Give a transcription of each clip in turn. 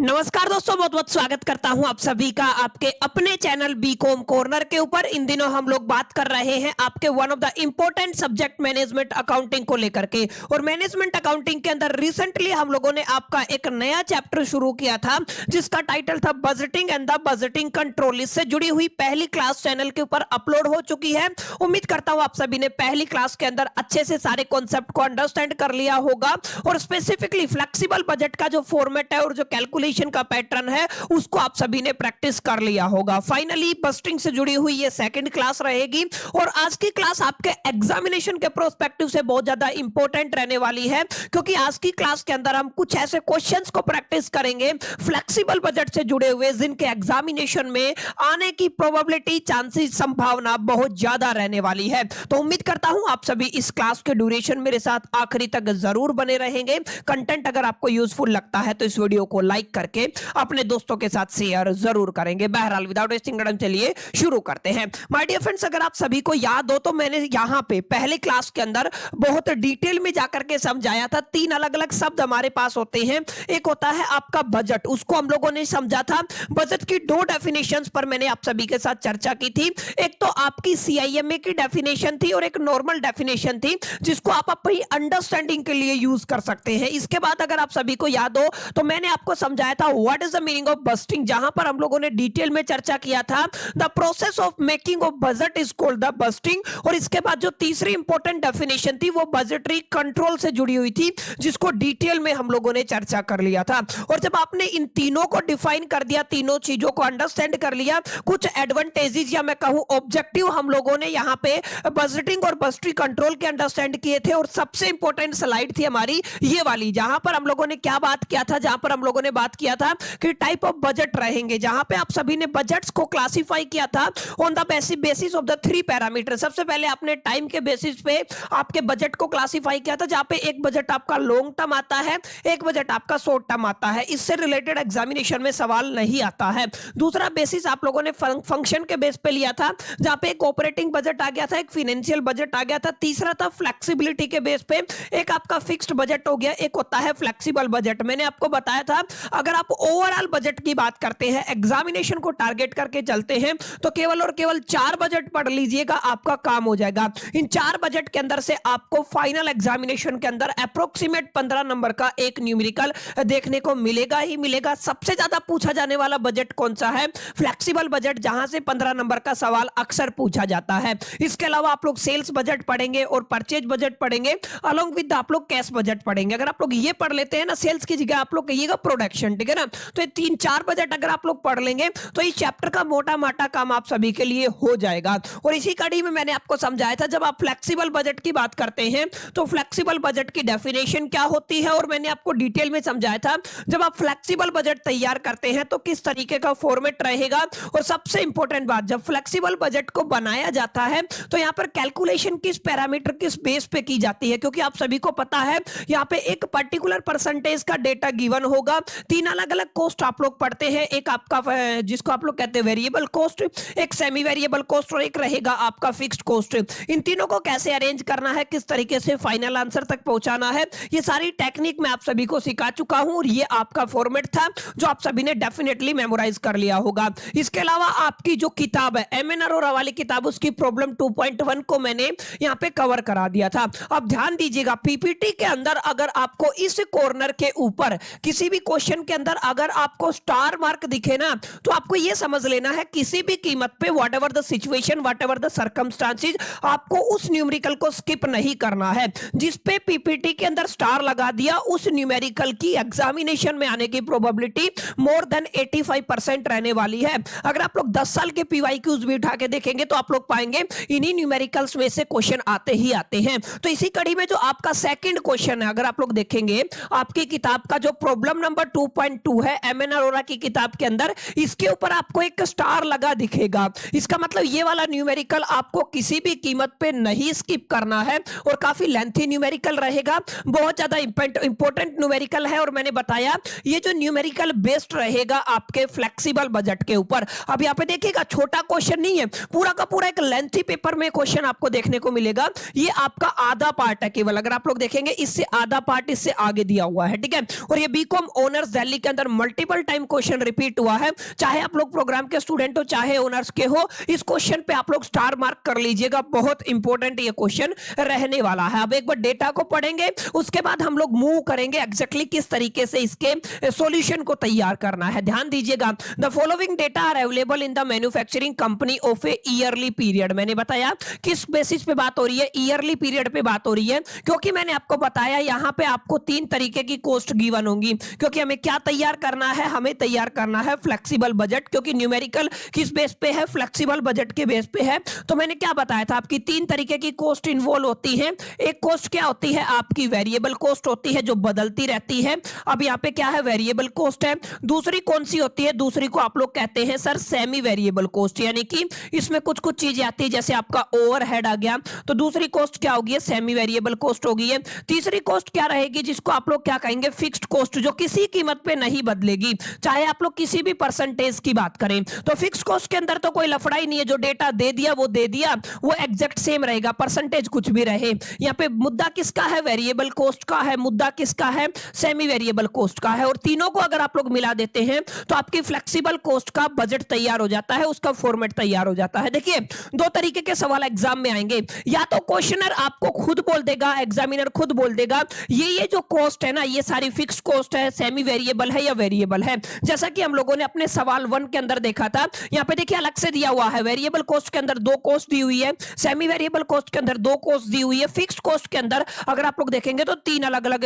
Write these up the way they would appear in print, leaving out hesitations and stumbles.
नमस्कार दोस्तों, बहुत बहुत स्वागत करता हूं आप सभी का आपके अपने चैनल बीकॉम कॉर्नर के ऊपर। इन दिनों हम लोग बात कर रहे हैं आपके one of the important subject management accounting को लेकर के। और मैनेजमेंट अकाउंटिंग के अंदर रिसेंटली हम लोगों ने आपका एक नया चैप्टर शुरू किया था जिसका टाइटल था budgeting and the budgeting control. इससे जुड़ी हुई पहली क्लास चैनल के ऊपर अपलोड हो चुकी है। उम्मीद करता हूं आप सभी ने पहली क्लास के अंदर अच्छे से सारे कॉन्सेप्ट को अंडरस्टैंड कर लिया होगा और स्पेसिफिकली फ्लेक्सिबल बजट का जो फॉर्मेट है और जो कैलकुलेशन का पैटर्न है उसको आप सभी ने प्रैक्टिस कर लिया होगा। फाइनली बस्टिंग से जुड़ी हुई ये सेकंड क्लास रहेगी और आज की क्लास आपके एग्जामिनेशन के प्रोस्पेक्टिव से बहुत ज्यादा इंपॉर्टेंट रहने वाली है, क्योंकि आज की क्लास के अंदर हम कुछ ऐसे क्वेश्चंस को प्रैक्टिस करेंगे फ्लेक्सिबल बजट से जुड़े हुए जिनके एग्जामिनेशन में आने की प्रोबेबिलिटी, चांसेस, संभावना बहुत ज्यादा रहने वाली है। तो उम्मीद करता हूं आप सभी इस क्लास के ड्यूरेशन मेरे साथ आखिरी तक जरूर बने रहेंगे। कंटेंट अगर आपको यूजफुल लगता है तो इस वीडियो को लाइक करके अपने दोस्तों के साथ शेयर जरूर करेंगे। बहरहाल विदाउट वेस्टिंग टाइम चलिए शुरू करते हैं। माय डियर फ्रेंड्स, अगर आप सभी को याद हो तो मैंने यहां पे पहले क्लास के अंदर बहुत डिटेल में जाकर के समझाया था। तीन अलग अलग शब्द हमारे पास होते हैं। एक होता है आपका बजट, उसको हम लोगों ने समझा था। बजट की दो डेफिनेशंस पर मैंने आप सभी के साथ चर्चा की थी। एक तो आपकी सीआईएमए की डेफिनेशन थी और एक नॉर्मल डेफिनेशन थी जिसको आप अपनी अंडरस्टैंडिंग के लिए यूज कर सकते हैं। इसके बाद अगर आप सभी को याद हो तो मैंने आपको समझाया था what is the meaning of busting, जहां पर हम लोगों ने डिटेल में चर्चा किया था the process of making of budget is called the busting. और इसके बाद जो तीसरी इंपॉर्टेंट डेफिनेशन थी वो बजटरी कंट्रोल से जुड़ी हुई थी जिसको डिटेल में हम लोगों ने चर्चा कर लिया था। और जब आपने इन तीनों को डिफाइन कर दिया, तीनों चीजों को अंडरस्टैंड कर लिया, कुछ एडवांटेजेस या मैं कहूं ऑब्जेक्टिव हम लोगों ने यहां पे बजटिंग और बजटरी कंट्रोल के अंडरस्टैंड किए थे। और सबसे इंपॉर्टेंट स्लाइड थी हमारी ये वाली, जहां पर हम लोगों ने क्या बात किया था, जहां पर हम लोगों ने बात किया था कि टाइप ऑफ बजट रहेंगे, जहां पे आप सभी ने बजट्स को क्लासिफाई किया था on the basis of the three parameter. सबसे पहले आपने टाइम के बेसिस पे आपके बजट को क्लासिफाई किया था, जहां पे एक बजट आपका लॉन्ग टर्म आता है, एक बजट आपका शॉर्ट टर्म आता है। इससे रिलेटेड एग्जामिनेशन में सवाल नहीं आता है। दूसरा बेसिस आप लोगों ने फंक्शन के बेस पे लिया था, जहां पे एक ऑपरेटिंग बजट आ गया था, एक फाइनेंशियल बजट आ गया था। तीसरा था फ्लेक्सिबिलिटी के बेस पे, एक आपका फिक्स्ड बजट हो गया, एक होता है फ्लेक्सिबल बजट। मैंने आपको बताया था अगर आप ओवरऑल बजट की बात करते हैं, एग्जामिनेशन को टारगेट करके चलते हैं, तो केवल और केवल 4 बजट पढ़ लीजिएगा, आपका काम हो जाएगा। इन 4 बजट के अंदर से आपको फाइनल एग्जामिनेशन के अंदर अप्रोक्सीमेट 15 नंबर का एक न्यूमेरिकल देखने को मिलेगा ही मिलेगा। सबसे ज्यादा पूछा जाने वाला बजट कौन सा है? फ्लेक्सिबल बजट, जहां से 15 नंबर का सवाल अक्सर पूछा जाता है। इसके अलावा आप लोग सेल्स बजट पढ़ेंगे और परचेज बजट पढ़ेंगे, अलोंग विद आप लोग कैश बजट पढ़ेंगे। अगर आप लोग ये पढ़ लेते हैं ना, सेल्स की जगह आप लोग कहिएगा प्रोडक्शन, ठीक है ना। तो ये 3-4 बजट अगर आप लोग पढ़ लेंगे तो इस चैप्टर का मोटा माटा काम आप सभी के लिए हो जाएगा। और इसी कड़ी में मैंने आपको समझाया था जब आप फ्लेक्सिबल बजट की बात करते हैं तो फ्लेक्सिबल बजट की डेफिनेशन क्या होती है, और मैंने आपको डिटेल में समझाया था जब आप फ्लेक्सिबल बजट तैयार करते हैं तो किस तरीके का फॉर्मेट रहेगा। और सबसे इंपॉर्टेंट बात, जब फ्लेक्सिबल बजट को बनाया जाता है तो यहां पर कैलकुलेशन किस पैरामीटर, किस बेस पे की जाती है, क्योंकि आप सभी को पता है यहां पे एक पर्टिकुलर परसेंटेज का डेटा गिवन होगा। 3 अलग अलग कॉस्ट आप लोग पढ़ते हैं, एक आपका जिसको आप लोग कहते हैं वेरिएबल कॉस्ट, एक सेमी वेरिएबल कॉस्ट और एक रहेगा आपका फिक्स्ड कॉस्ट। इन तीनों को कैसे अरेंज करना है, किस तरीके से फाइनल आंसर तक पहुंचाना है, ये सारी टेक्निक मैं आप सभी को सिखा चुका हूं। और ये आपका फॉर्मेट था जो आप सभी ने डेफिनेटली मेमोराइज कर लिया होगा। इसके अलावा आपकी जो किताब है एम एन अरोरा वाली किताब, उसकी प्रॉब्लम 2.1 को मैंने यहां पे कवर करा दिया था। अब ध्यान दीजिएगा, पीपीटी के अंदर अगर आपको इस कॉर्नर के ऊपर किसी भी क्वेश्चन के अंदर अगर आपको स्टार मार्क दिखे ना, तो आपको यह समझ लेना है किसी भी कीमत पे what ever the situation, what ever the circumstances, आपको उस न्यूमेरिकल को स्किप नहीं करना है। जिस पे पीपीटी के अंदर स्टार लगा दिया उस न्यूमेरिकल की एग्जामिनेशन में आने की प्रोबेबिलिटी मोर देन 85% रहने वाली है। अगर आप लोग 10 साल के पीवाईक्यूज भी उठा के देखेंगे तो आप लोग पाएंगे इन्हीं न्यूमेरिकल्स में से क्वेश्चन आते ही आते हैं। तो इसी कड़ी में जो आपका सेकंड क्वेश्चन है, अगर आप लोग देखेंगे आपकी किताब का जो प्रॉब्लम नंबर 2.2 है एम एन अरोरा की किताब के अंदर, इसके ऊपर आपको एक स्टार लगा दिखेगा। इसका मतलब ये वाला न्यूमेरिकल आपको किसी भी कीमत पे नहीं स्किप करना है और काफी लेंथी न्यूमेरिकल रहेगा, बहुत ज्यादा इंपॉर्टेंट न्यूमेरिकल है। और मैंने बताया ये जो न्यूमेरिकल बेस्ड रहेगा आपके फ्लेक्सिबल बजट के ऊपर। अब यहाँ पे देखिएगा छोटा क्वेश्चन नहीं है, पूरा का पूरा एक लेंथी पेपर में क्वेश्चन आपको देखने को मिलेगा। ये आपका आधा पार्ट है केवल, अगर आप लोग देखेंगे इससे आधा पार्ट इससे आगे दिया हुआ है, ठीक है। और ये बीकॉम ऑनर्स दिल्ली दिल्ली के अंदर मल्टीपल टाइम क्वेश्चन रिपीट हुआ है, चाहे आप लोग प्रोग्राम के स्टूडेंट हो चाहे ओनर्स के हो, इस क्वेश्चन पे आप लोग स्टार मार्क कर लीजिएगा, बहुत इंपॉर्टेंट ये क्वेश्चन रहने वाला है। अब एक बार डेटा को पढ़ेंगे, उसके बाद हम लोग मूव करेंगे एग्जैक्टली किस तरीके से इसके सॉल्यूशन को तैयार करना है। ध्यान दीजिएगा, the following data are available in the manufacturing company of a yearly period. मैंने बताया किस बेसिस पे बात हो रही है, ईयरली पीरियड पे बात हो रही है, क्योंकि मैंने आपको बताया यहां पे आपको 3 तरीके की कॉस्ट गिवन होंगी, क्योंकि हमें क्या तैयार करना है, हमें तैयार करना है फ्लेक्सिबल बजट, क्योंकि न्यूमेरिकल किस बेस पे है, फ्लेक्सिबल बजट के बेस पे है। तो मैंने क्या बताया था, आपकी 3 तरीके की कॉस्ट इन्वॉल्व होती है। एक कॉस्ट क्या होती है, आपकी वेरिएबल कॉस्ट होती है जो बदलती रहती है। अब यहाँ पे क्या है, वेरिएबल कॉस्ट है। दूसरी कौन सी होती है, दूसरी को आप लोग कहते हैं सर सेमी वेरिएबल कॉस्ट, यानी कि इसमें कुछ कुछ चीजें आती है, जैसे आपका ओवरहेड आ गया, तो दूसरी कॉस्ट क्या होगी, सेमी वेरिएबल कॉस्ट होगी है। तीसरी कॉस्ट क्या रहेगी, जिसको आप लोग क्या कहेंगे, फिक्स्ड कॉस्ट, जो किसी कीमत पे नहीं बदलेगी, चाहे आप लोग किसी भी परसेंटेज की बात करें। तो फिक्स्ड कॉस्ट के अंदर तो कोई लफड़ा ही नहीं है, जो डेटा दे दिया वो दे दिया, वो एग्जैक्ट सेम रहेगा, परसेंटेज कुछ भी रहे। यहाँ पे मुद्दा किसका है, वेरिएबल कॉस्ट का है, मुद्दा किसका है, सेमी वेरिएबल कॉस्ट का है। और तीनों को अगर आप लोग मिला देते हैं तो आपकी फ्लेक्सिबल कॉस्ट का बजट तैयार हो जाता है, उसका फॉर्मेट तैयार हो जाता है। देखिए 2 तरीके के सवाल एग्जाम में आएंगे, या तो क्वेश्चनर आपको खुद बोल देगा, एग्जामिनर खुद बोल देगा ये जो कॉस्ट है ना, ये सारी फिक्स कॉस्ट है, सेमी वेरिएबल है या वेरिएबल है। जैसा कि हम लोगों ने अपने सवाल 1 के अंदर देखा था, यहाँ पे देखिए अलग से दिया हुआ है, वेरिएबल कॉस्ट के अंदर 2 कॉस्ट दी हुई है, सेमी वेरिएबल कॉस्ट के अंदर 2 कॉस्ट दी हुई है, फिक्स्ड कॉस्ट के अंदर अगर आप लोग देखेंगे तो 3 अलग अलग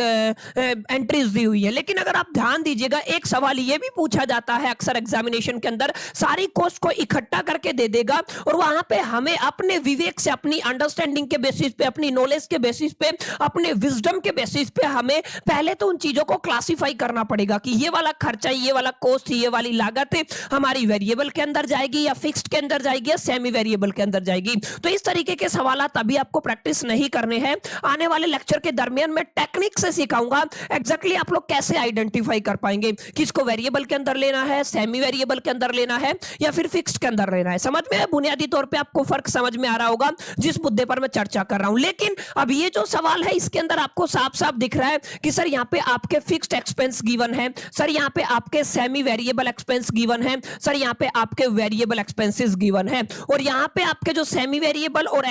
एंट्रीज दी हुई है। लेकिन अगर आप ध्यान दीजिएगा, एक सवाल ये भी पूछा जाता है अक्सर एग्जामिनेशन के अंदर, सारी कॉस्ट को इकट्ठा करके दे देगा और वहां पे हमें अपने विवेक से, अपनी अंडरस्टैंडिंग के बेसिस पे, अपनी नॉलेज के बेसिस पे, अपने विजडम के बेसिस पे हमें पहले तो उन चीजों को क्लासिफाई करना पड़ेगा कि ये वाला खर्चा, ये वाला कॉस्ट, ये वाली लागत हमारी वेरिएबल के अंदर जाएगी या फिक्स्ड के अंदर जाएगी या सेमी वेरिएबल के अंदर जाएगी। तो इस तरीके के सवाल अभी आपको प्रैक्टिस नहीं करने हैं, आने वाले लेक्चर के दरमियान मैं टेक्निक से सिखाऊंगा एग्जैक्टली आप लोग कैसे आइडेंटिफाई कर पाएंगे किसको वेरिएबल के अंदर लेना है, सेमी वेरिएबल के अंदर लेना है या फिर फिक्स्ड के अंदर लेना है। समझ में, बुनियादी तौर पे आपको फर्क समझ में आ रहा होगा जिस मुद्दे पर मैं चर्चा कर रहा हूं। लेकिन अब ये जो सवाल है इसके अंदर आपको साफ साफ दिख रहा है कि सर यहाँ पे आपके फिक्स्ड एक्सपेंस गिवन है, सर यहाँ पे आपके सेमी वेरिएबल एक्सपेंस गिवन है, सर यहाँ पे आपके वेरिएबल एक्सपेंसेस गिवन है। और यहाँ पे आपके जो सेमी वेरिएबल और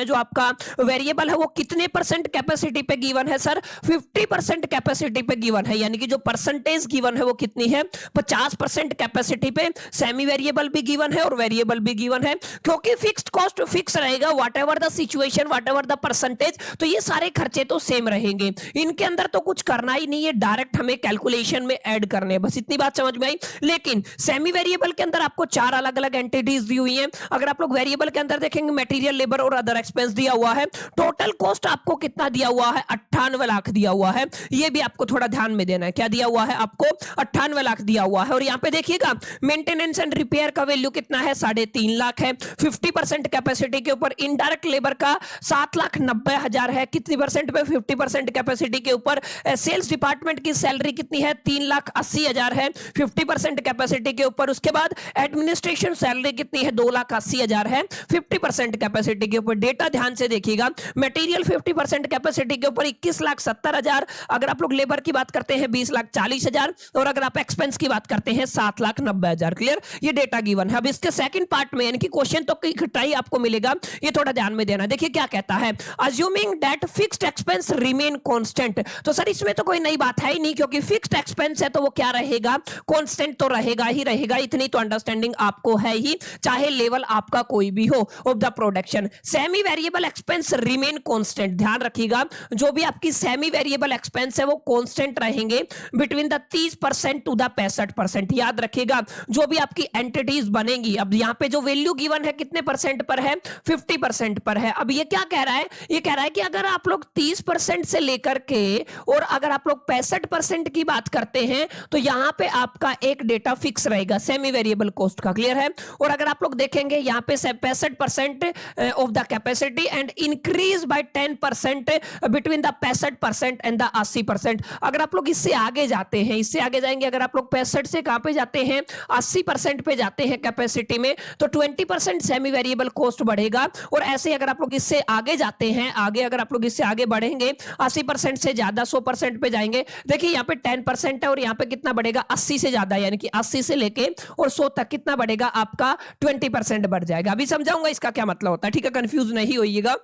जो आपका वेरिएबल है वो कितने परसेंट कैपेसिटी पे गिवन है, सर 50% कैपेसिटी पे गिवन है, यानी कि जो परसेंटेज गिवन है वो कितनी है, 50% कैपेसिटी पे। सेमी वेरिएबल भी गिवन है और वेरिएबल भी गिवन है, क्योंकि फिक्स्ड कॉस्ट फिक्स रहेगा, whatever the situation, whatever the percentage, तो ये सारे खर्चे तो सेम रहेंगे, इनके अंदर तो कुछ करना ही नहीं है, डायरेक्ट हमें कैलकुलेशन में ऐड करने हैं, बस इतनी बात समझ में आई। लेकिन सेमी वेरिएबल के अंदर आपको 4 अलग अलग एंटिटीज दी हुई हैं। अगर आप लोग वेरिएबल के अंदर देखेंगे, मटेरियल, लेबर और अदर एक्सपेंस दिया हुआ है, टोटल कॉस्ट आपको कितना दिया हुआ है, 98 लाख दिया हुआ है। ये भी आपको थोड़ा ध्यान में देना है, क्या दिया हुआ है आपको, 98 लाख दिया हुआ है। और यहाँ पे देखिएगा मेंटेनेंस एंड रिपेयर का वैल्यू कितना है, 3.5 लाख है। 50% कैपेसिटी के ऊपर इनडायरेक्ट लेबर का 7,90,000 है, कितनी परसेंट पे, 50% कैपेसिटी के ऊपर। सेल्स डिपार्टमेंट की सैलरी कितनी है, 3,80,000 है 50% कैपेसिटी के ऊपर। उसके बाद एडमिनिस्ट्रेशन सैलरी कितनी है, 2,80,000 है 50% कैपेसिटी के ऊपर। डेटा ध्यान से देखिएगा, मटेरियल 50% कैपेसिटी के ऊपर 21,70,000, अगर आप लोग लेबर की बात करते हैं 20,40,000, और अगर आप एक्सपेंस की बात करते हैं 7,90,000। क्लियर, ये डेटा गिवन है। अब इसके सेकंड पार्ट में, यानी कि क्वेश्चन तो इकट्ठा ही आपको मिलेगा, ये थोड़ा ध्यान में देना। देखिए क्या कहता है, assuming that fixed expense remain constant. तो सर इसमें तो कोई नई बात है ही नहीं, क्योंकि फिक्स्ड एक्सपेंस है तो वो क्या रहेगा, कांस्टेंट तो रहेगा ही रहेगा, इतनी तो अंडरस्टैंडिंग आपको है ही, चाहे लेवल आपका कोई भी हो of the production. Semi variable expense remain constant, ध्यान रखिएगा, जो भी आपकी सेमी वेरिएबल एक्सपेंस है वो कांस्टेंट रहेंगे बिटवीन द 30% टू द 65%। याद रखिएगा, जो भी आपकी एंटिटीज बनेंगी, अब यहाँ पे जो वैल्यू गिवन है कितने परसेंट पर है, 50% पर है। अब ये क्या कह रहा है, ये कह रहा है कि अगर आप लोग 30% से लेकर के और अगर आप लोग 65% की बात करते हैं तो यहां पे आपका एक डेटा फिक्स रहेगा सेमी वेरिएबल कॉस्ट का। क्लियर है। और अगर आप लोग देखेंगे यहां पे 65% of the capacity and increase by 10% between the 65% and the 80%। अगर आप लोग इससे आगे जाते हैं, इससे आगे जाएंगे, अगर आप लोग 65 से कहां पे जाते हैं, 80% पे जाते हैं कैपेसिटी में, तो 20% सेमी वेरिएबल कॉस्ट बढ़ेगा। और ऐसे अगर आप लोग इससे आगे जाते हैं, आगे अगर आप लोग इससे आगे बढ़ेंगे, 80% से ज्यादा 100% पे जाएंगे, देखिए यहाँ पे 10% 50% है और यहाँ पे कितना बढ़ेगा 80 से ज्यादा, यानी कि 80 से लेके और 100 तक कितना बढ़ेगा आपका 20% बढ़ जाएगा। अभी समझाऊंगा इसका क्या मतलब होता है, ठीक है, कंफ्यूज नहीं होइएगा।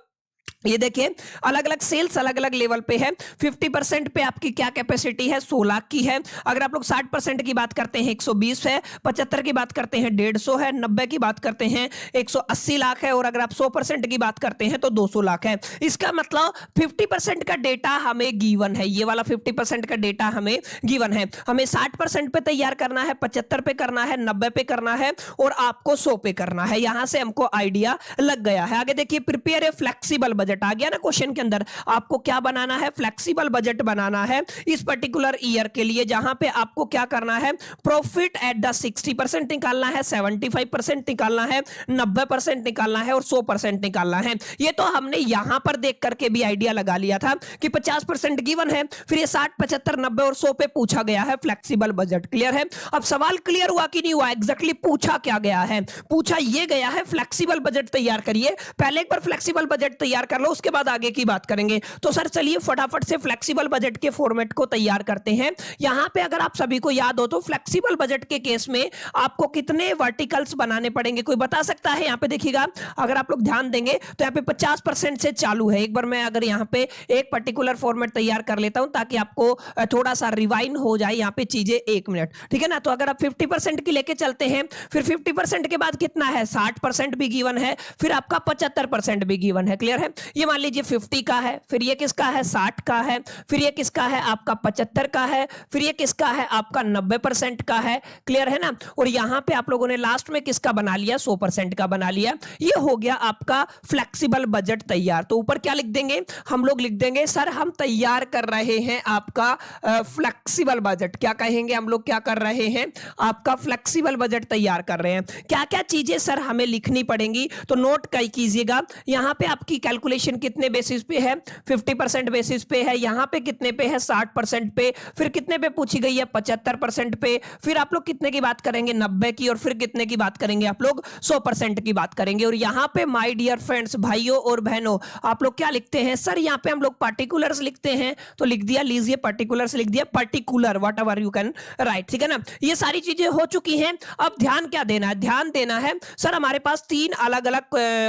ये देखिए अलग अलग सेल्स अलग अलग लेवल पे है। 50% पे आपकी क्या कैपेसिटी है, 100 लाख की है। अगर आप लोग 60% की बात करते हैं 120 है, 75 की बात करते हैं 150 है, 90 की बात करते हैं 180 लाख है और अगर आप 100% की बात करते हैं तो 200 लाख है। इसका मतलब 50% का डेटा हमें गिवन है, ये वाला 50% का डेटा हमें गिवन है। हमें 60% पे तैयार करना है, 75 पे करना है, 90 पे करना है और आपको 100 पे करना है। यहां से हमको आइडिया लग गया है। आगे देखिए प्रिपेयर ए फ्लेक्सिबल बजट आ गया ना क्वेश्चन के अंदर। आपको क्या बनाना है, फ्लेक्सिबल बजट बनाना है इस पर्टिकुलर ईयर के लिए, जहां पे आपको क्या करना है, प्रॉफिट एट द 60% निकालना है, 75% निकालना है, 90% निकालना है और 100% निकालना है। ये तो हमने यहां पर देख करके भी आइडिया लगा लिया था कि 50% गिवन है, फिर ये 60, 75, 90 और 100 पे पूछा गया है फ्लेक्सिबल बजट। क्लियर है? अब सवाल क्लियर हुआ कि नहीं हुआ, एग्जैक्टली पूछा क्या गया है? पूछा ये गया है फ्लेक्सिबल बजट तैयार करिए। पहले एक बार फ्लेक्सिबल बजट तैयार कर लो, उसके बाद आगे की बात करेंगे। तो सर चलिए फटाफट से फ्लेक्सिबल बजट के फॉर्मेट को तैयार करते हैं। यहां पे अगर आप सभी को याद हो तो फ्लेक्सिबल बजट के केस में आपको कितने वर्टिकल्स बनाने पड़ेंगे, कोई बता सकता है? यहां पे देखिएगा, अगर आप लोग ध्यान देंगे तो यहां पे 50% से चालू है। एक बार मैं अगर यहां पे एक पर्टिकुलर फॉर्मेट तैयार कर लेता हूं ताकि आपको थोड़ा सा रिवाइन हो जाए यहां पे चीजें, 1 मिनट, ठीक है ना। तो अगर आप 50% की लेके चलते हैं, फिर 50% के बाद कितना है, 60% भी गिवन है, फिर आपका 75% भी गिवन है। क्लियर है? ये मान लीजिए 50 का है, फिर ये किसका है, 60 का है, फिर ये किसका है, आपका 75 का है, फिर ये किसका है, आपका 90% का है। क्लियर है ना? और यहां पे आप लोगों ने लास्ट में किसका बना लिया, 100% का बना लिया। ये हो गया आपका फ्लेक्सिबल बजट तैयार। तो ऊपर क्या लिख देंगे हम लोग, लिख देंगे सर हम तैयार कर रहे हैं आपका फ्लेक्सिबल बजट। क्या कहेंगे हम लोग, क्या कर रहे हैं, आपका फ्लेक्सिबल बजट तैयार कर रहे हैं। क्या क्या चीजें सर हमें लिखनी पड़ेंगी, तो नोट कीजिएगा। यहां पे आपकी कैलकुलेशन कितने बेसिस पे है, 50% बेसिस पे है। यहां पे कितने पे है, 60% पे, फिर कितने पे पूछी गई है, 75% पे, फिर आप लोग कितने की बात करेंगे, 90 की, और फिर कितने की बात करेंगे आप लोग, 100% की बात करेंगे। और यहां पे माय डियर फ्रेंड्स, भाइयों और बहनों, आप लोग क्या लिखते हैं सर, यहां पे हम लोग पार्टिकुलर्स लिखते हैं, तो लिख दिया, लीजिए पार्टिकुलर्स लिख दिया, particular what ever you can write, ठीक है ना। ये सारी चीजें हो चुकी हैं। अब ध्यान क्या देना है, ध्यान देना है सर हमारे पास 3 अलग अलग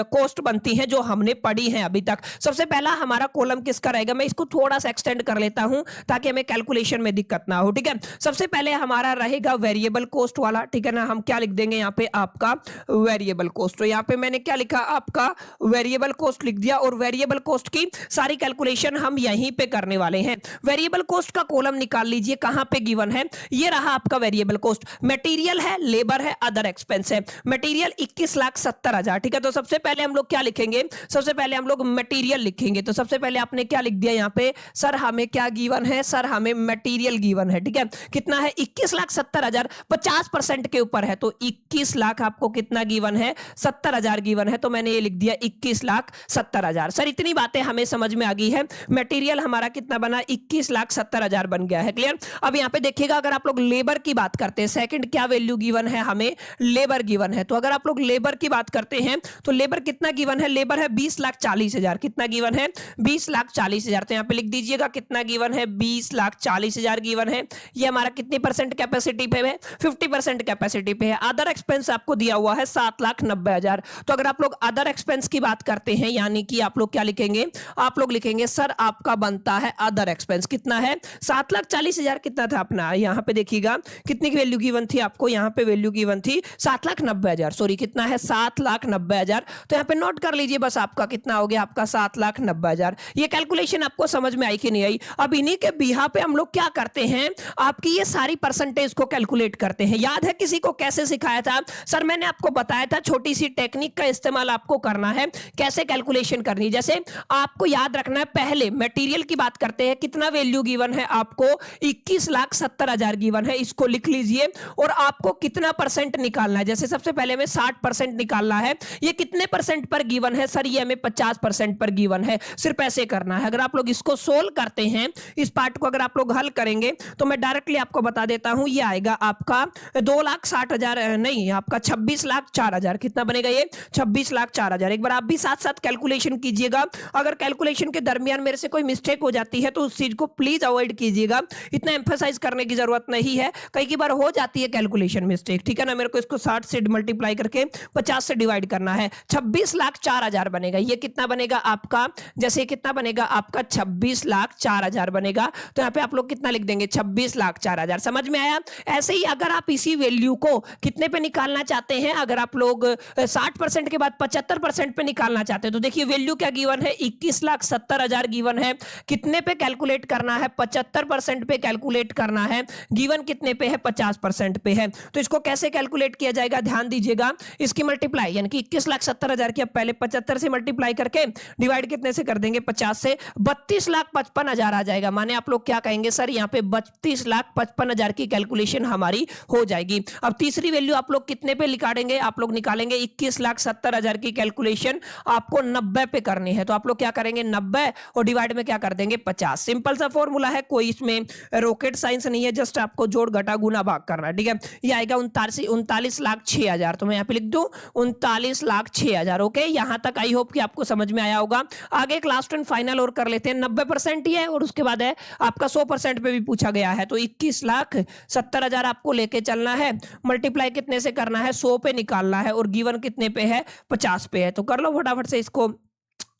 कॉस्ट बनती हैं जो हमने पढ़ी हैं अभी तक। सबसे पहला हमारा कॉलम किसका रहेगा, मैं इसको थोड़ा सा एक्सटेंड कर लेता हूं ताकि हमें कैलकुलेशन में दिक्कत ना हो, ठीक है। सबसे पहले हमारा रहेगा वेरिएबल कॉस्ट वाला, ठीक है ना। हम क्या लिख देंगे यहाँ पे, आपका वेरिएबल कॉस्ट। तो यहाँ पे मैंने क्या लिखा, आपका वेरिएबल कॉस्ट लिख दिया, और वेरिएबल कॉस्ट की सारी कैलकुलेशन हम यहीं पे करने वाले हैं। वेरिएबल कॉस्ट का कॉलम निकाल लीजिए, कहां पे गिवन है, ये रहा आपका वेरिएबल कॉस्ट। मटेरियल है, लेबर है, अदर एक्सपेंस है। मटेरियल 21,70,000, ठीक है। तो सबसे पहले हम लोग क्या लिखेंगे, सबसे पहले हम लोग मटेरियल लिखेंगे। तो सबसे पहले आपने क्या लिख दिया यहाँ पे, सर हमें क्या गिवन है, सर हमें मटेरियल गिवन है, ठीक है। कितना है, 21,70,000, 50% के ऊपर है तो 21 लाख आपको कितना गिवन है, 70,000 गिवन है। तो मैंने ये लिख दिया 21,70,000। सर इतनी बातें हमें समझ में आ गई है। मटेरियल हमारा कितना बना, 21,70,000 बन गया है। क्लियर? अब यहाँ पे देखिएगा, अगर आप लोग लेबर की बात करते हैं, सेकंड क्या वैल्यू गिवन है, हमें लेबर गिवन है। तो अगर आप लोग लेबर की बात करते हैं तो लेबर कितना गिवन है, लेबर है 20,40,000। कितना गिवन है, 20,40,000। तो यहाँ पे लिख दीजिएगा कितना गिवन है, 20,40,000 गिवन है। ये हमारा कितनी परसेंट कैपेसिटी पे है, 50% कैपेसिटी पे है। अदर एक्सपेंस आपको दिया हुआ है 7,90,000। तो अगर आप लोग अदर एक्सपेंस की बात करते हैं, यानी कि आप लोग क्या लिखेंगे, आप लोग लिखेंगे सर आपका बनता है अदर एक्सपेंस कितना है, 7,40,000 कितना था अपना, यहाँ पे देखिएगा कितनी की वैल्यू गिवन थी आपको, यहाँ पे वैल्यू गिवन थी 7,90,000, सॉरी कितना है, 7,90,000। तो यहाँ पे नोट कर लीजिए बस, आपका कितना हो गया, आपका 7,90,000। ये कैलकुलेशन आपको समझ में आई कि नहीं आई? अब इन्हीं के बिहा पे हम लोग क्या करते हैं, आपकी ये सारी परसेंटेज को कैलकुलेट करते हैं। याद है किसी को कैसे सिखाया था, सर मैंने आपको बताया था छोटी सी टेक्निक का इस्तेमाल आपको करना है, कैसे कैलकुलेशन करनी है। जैसे आपको याद रखना है, पहले मटेरियल की बात करते हैं, कितना वैल्यू गिवन है आपको, 21,70,000 गिवन है, इसको लिख लीजिए। और आपको कितना परसेंट निकालना है, जैसे सबसे पहले हमें 60% निकालना है। ये कितने परसेंट पर गिवन है, सर ये हमें 50% पर गिवन है। सिर्फ ऐसे करना है। अगर आप लोग इसको सोल्व करते हैं, इस पार्ट को अगर आप लोग हल करेंगे तो मैं डायरेक्टली आपको बता देता हूं, ये आएगा आपका 2,60,000 नहीं, आपका 26,04,000। कितना बनेगा ये? 26,04,000। एक बार आप भी साथ साथ कैलकुलेशन कीजिएगा। अगर कैलकुलेशन के दरमियान मेरे से कोई मिस्टेक हो जाती है तो उस चीज को प्लीज अवॉइड कीजिएगा। इतना एम्फसाइज करने की जरूरत नहीं है, कई बार हो जाती है कैलकुलेशन मिस्टेक, ठीक है ना। मेरे को इसको 60 से मल्टीप्लाई करके 50 से डिवाइड करना है। 26,04,000 बनेगा। ये कितना बनेगा आपका? जैसे कितना बनेगा आपका? 26,04,000 बनेगा। तो यहाँ पे आप लोग कितना लिख देंगे? 26,04,000। समझ में आया? ऐसे ही अगर आप इसी वैल्यू को कितने पे निकालना चाहते हैं, अगर आप लोग 60% के बाद 75% पे निकालना चाहते हैं तो देखिए वैल्यू क्या गिवन है? 21,70,000 गिवन है। कितने पे कैलकुलेट करना है? 75% पे कैलकुलेट करना है। गिवन कितने पे है? 50% पे है। तो इसको कैसे कैलकुलेट किया जाएगा? ध्यान दीजिएगा। इसकी मल्टीप्लाई यानी कि 21,70,000 की अब पहले 75 से मल्टीप्लाई करके डिवाइड कितने से कर देंगे? 50 से। 32,55,000 आ जाएगा। माने आप लोग क्या कहेंगे? सर यहाँ पे 32,55,000 की कैलकुलेशन हमारी हो जाएगी। अब तीसरी वैल्यू आप लोग कितने पे निकालेंगे? आप लोग निकालेंगे 21,70,000 की कैलकुलेशन आपको 90 पे करनी है। तो आप लोग क्या करेंगे? 90 और डिवाइड में क्या कर देंगे? 50। सिंपल सा फॉर्मूला है, कोई इसमें रॉकेट साइंस नहीं है, जस्ट आपको जोड़ घटा गुना भाग करना है, ठीक है। ये आएगा 39,06,000। तो मैं यहाँ पे लिख दूं 39,06,000। ओके, यहां तक आई होप कि आपको समझ में आया होगा। आगे एक लास्ट एंड फाइनल और कर लेते हैं। 90% ही है और उसके बाद है आपका 100% पे भी पूछा गया है। तो 21,70,000 आपको लेके चलना है। मल्टीप्लाई कितने से करना है? 100 पे निकालना है और गिवन कितने पे है? 50 पे है। तो कर लो फटाफट से इसको।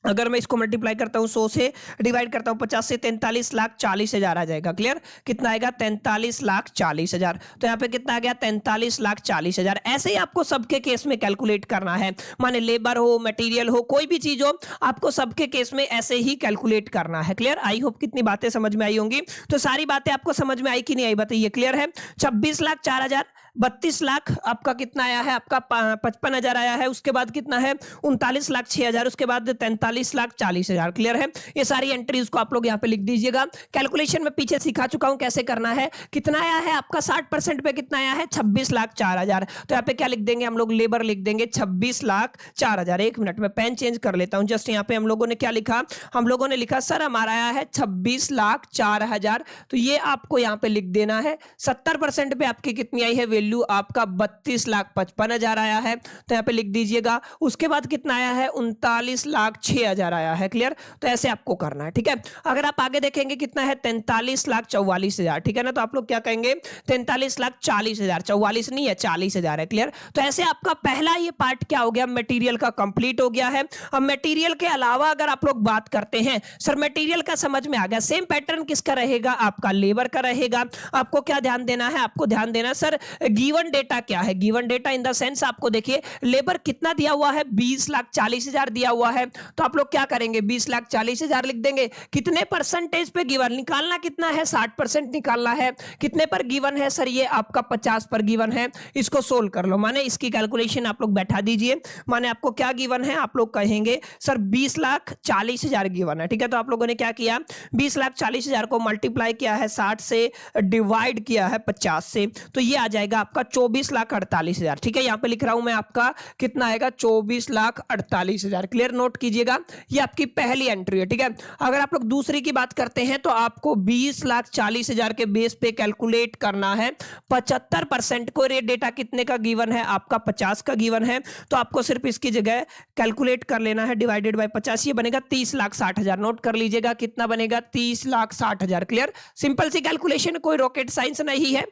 अगर मैं इसको मल्टीप्लाई करता हूं 100 से, डिवाइड करता हूं 50 से, 43,40,000 आ जाएगा। क्लियर? कितना आएगा? 43,40,000। तो यहाँ पे कितना आ गया? 43,40,000। ऐसे ही आपको सबके केस में कैलकुलेट करना है। माने लेबर हो, मटेरियल हो, कोई भी चीज हो, आपको सबके केस में ऐसे ही कैलकुलेट करना है। क्लियर? आई होप कितनी बातें समझ में आई होंगी। तो सारी बातें आपको समझ में आई कि नहीं आई बताइए। क्लियर है? 26,04,000, 32 लाख आपका कितना आया है? आपका 55,000 आया है। उसके बाद कितना है? 39,06,000। उसके बाद 43,40,000। क्लियर है? ये सारी एंट्रीज को आप लोग यहाँ पे लिख दीजिएगा। कैलकुलेशन में पीछे सिखा चुका हूं कैसे करना है। कितना आया है आपका? 60% पे कितना आया है? 26,04,000। तो यहाँ पे क्या लिख देंगे हम लोग? लेबर लिख देंगे 26,04,000। एक मिनट में पेन चेंज कर लेता हूं। जस्ट यहाँ पे हम लोगों ने क्या लिखा? हम लोगों ने लिखा सर हमारा आया है 26,04,000। तो ये आपको यहाँ पे लिख देना है। 70% पे आपकी कितनी आई है वैल्यू? आपका 32,55,000 आया है। तो यहाँ पे लिख दीजिएगा। उसके बाद कितना आया है? 39,06,000 आया है। क्लियर? तो ऐसे आपको करना है, ठीक है। अगर आप आगे देखेंगे कितना है? 43,44,000। ठीक है ना? तो आप लोग क्या कहेंगे? 43,40,000। 44 नहीं है, 40,000 है। क्लियर? तो ऐसे आपका पहला ये पार्ट क्या हो गया? मटेरियल का कंप्लीट हो गया है। अब मटेरियल के अलावा अगर आप लोग बात करते हैं, सर मटेरियल का समझ में आ गया। सेम पैटर्न किसका रहेगा? आपका लेबर का रहेगा। आपको क्या ध्यान देना है? आपको ध्यान देना सर गिवन डेटा क्या है? Given data in the sense आपको देखिए लेबर कितना दिया हुआ है? 20,40,000 दिया हुआ है। तो आप लोग क्या करेंगे? 20,40,000 लिख देंगे। कितने परसेंटेज पे गिवन? निकालना कितना है? 60% निकालना है। कितने पर गिवन है सर? ये आपका 50 पर गिवन है। इसको सोल्व कर लो। माने इसकी कैलकुलेशन आप लोग बैठा दीजिए। माने आपको क्या गिवन है? आप लोग कहेंगे सर 20,40,000 गिवन है। ठीक है? तो आप लोगों ने क्या किया? 20,40,000 को मल्टीप्लाई किया है 60 से, डिवाइड किया है 50 से। तो ये आ जाएगा आपका 24,48,000। ठीक है? यहां पे लिख रहा हूं मैं आपका कितना आएगा? 24,48,000। क्लियर? नोट कीजिएगा। ये आपकी पहली एंट्री है। ठीक है? अगर आप लोग दूसरी की बात करते हैं तो आपको 20,40,000 के बेस पे कैलकुलेट करना है 75% को। रेट डेटा कितने का गिवन है? आपका 50 का गिवन है। तो आपको सिर्फ इसकी जगह कैलकुलेट कर लेना है डिवाइडेड बाय 50। ये बनेगा 30,60,000। नोट कर लीजिएगा कितना बनेगा? 30,60,000। क्लियर? सिंपल सी कैलकुलेशन, कोई रॉकेट साइंस नहीं है।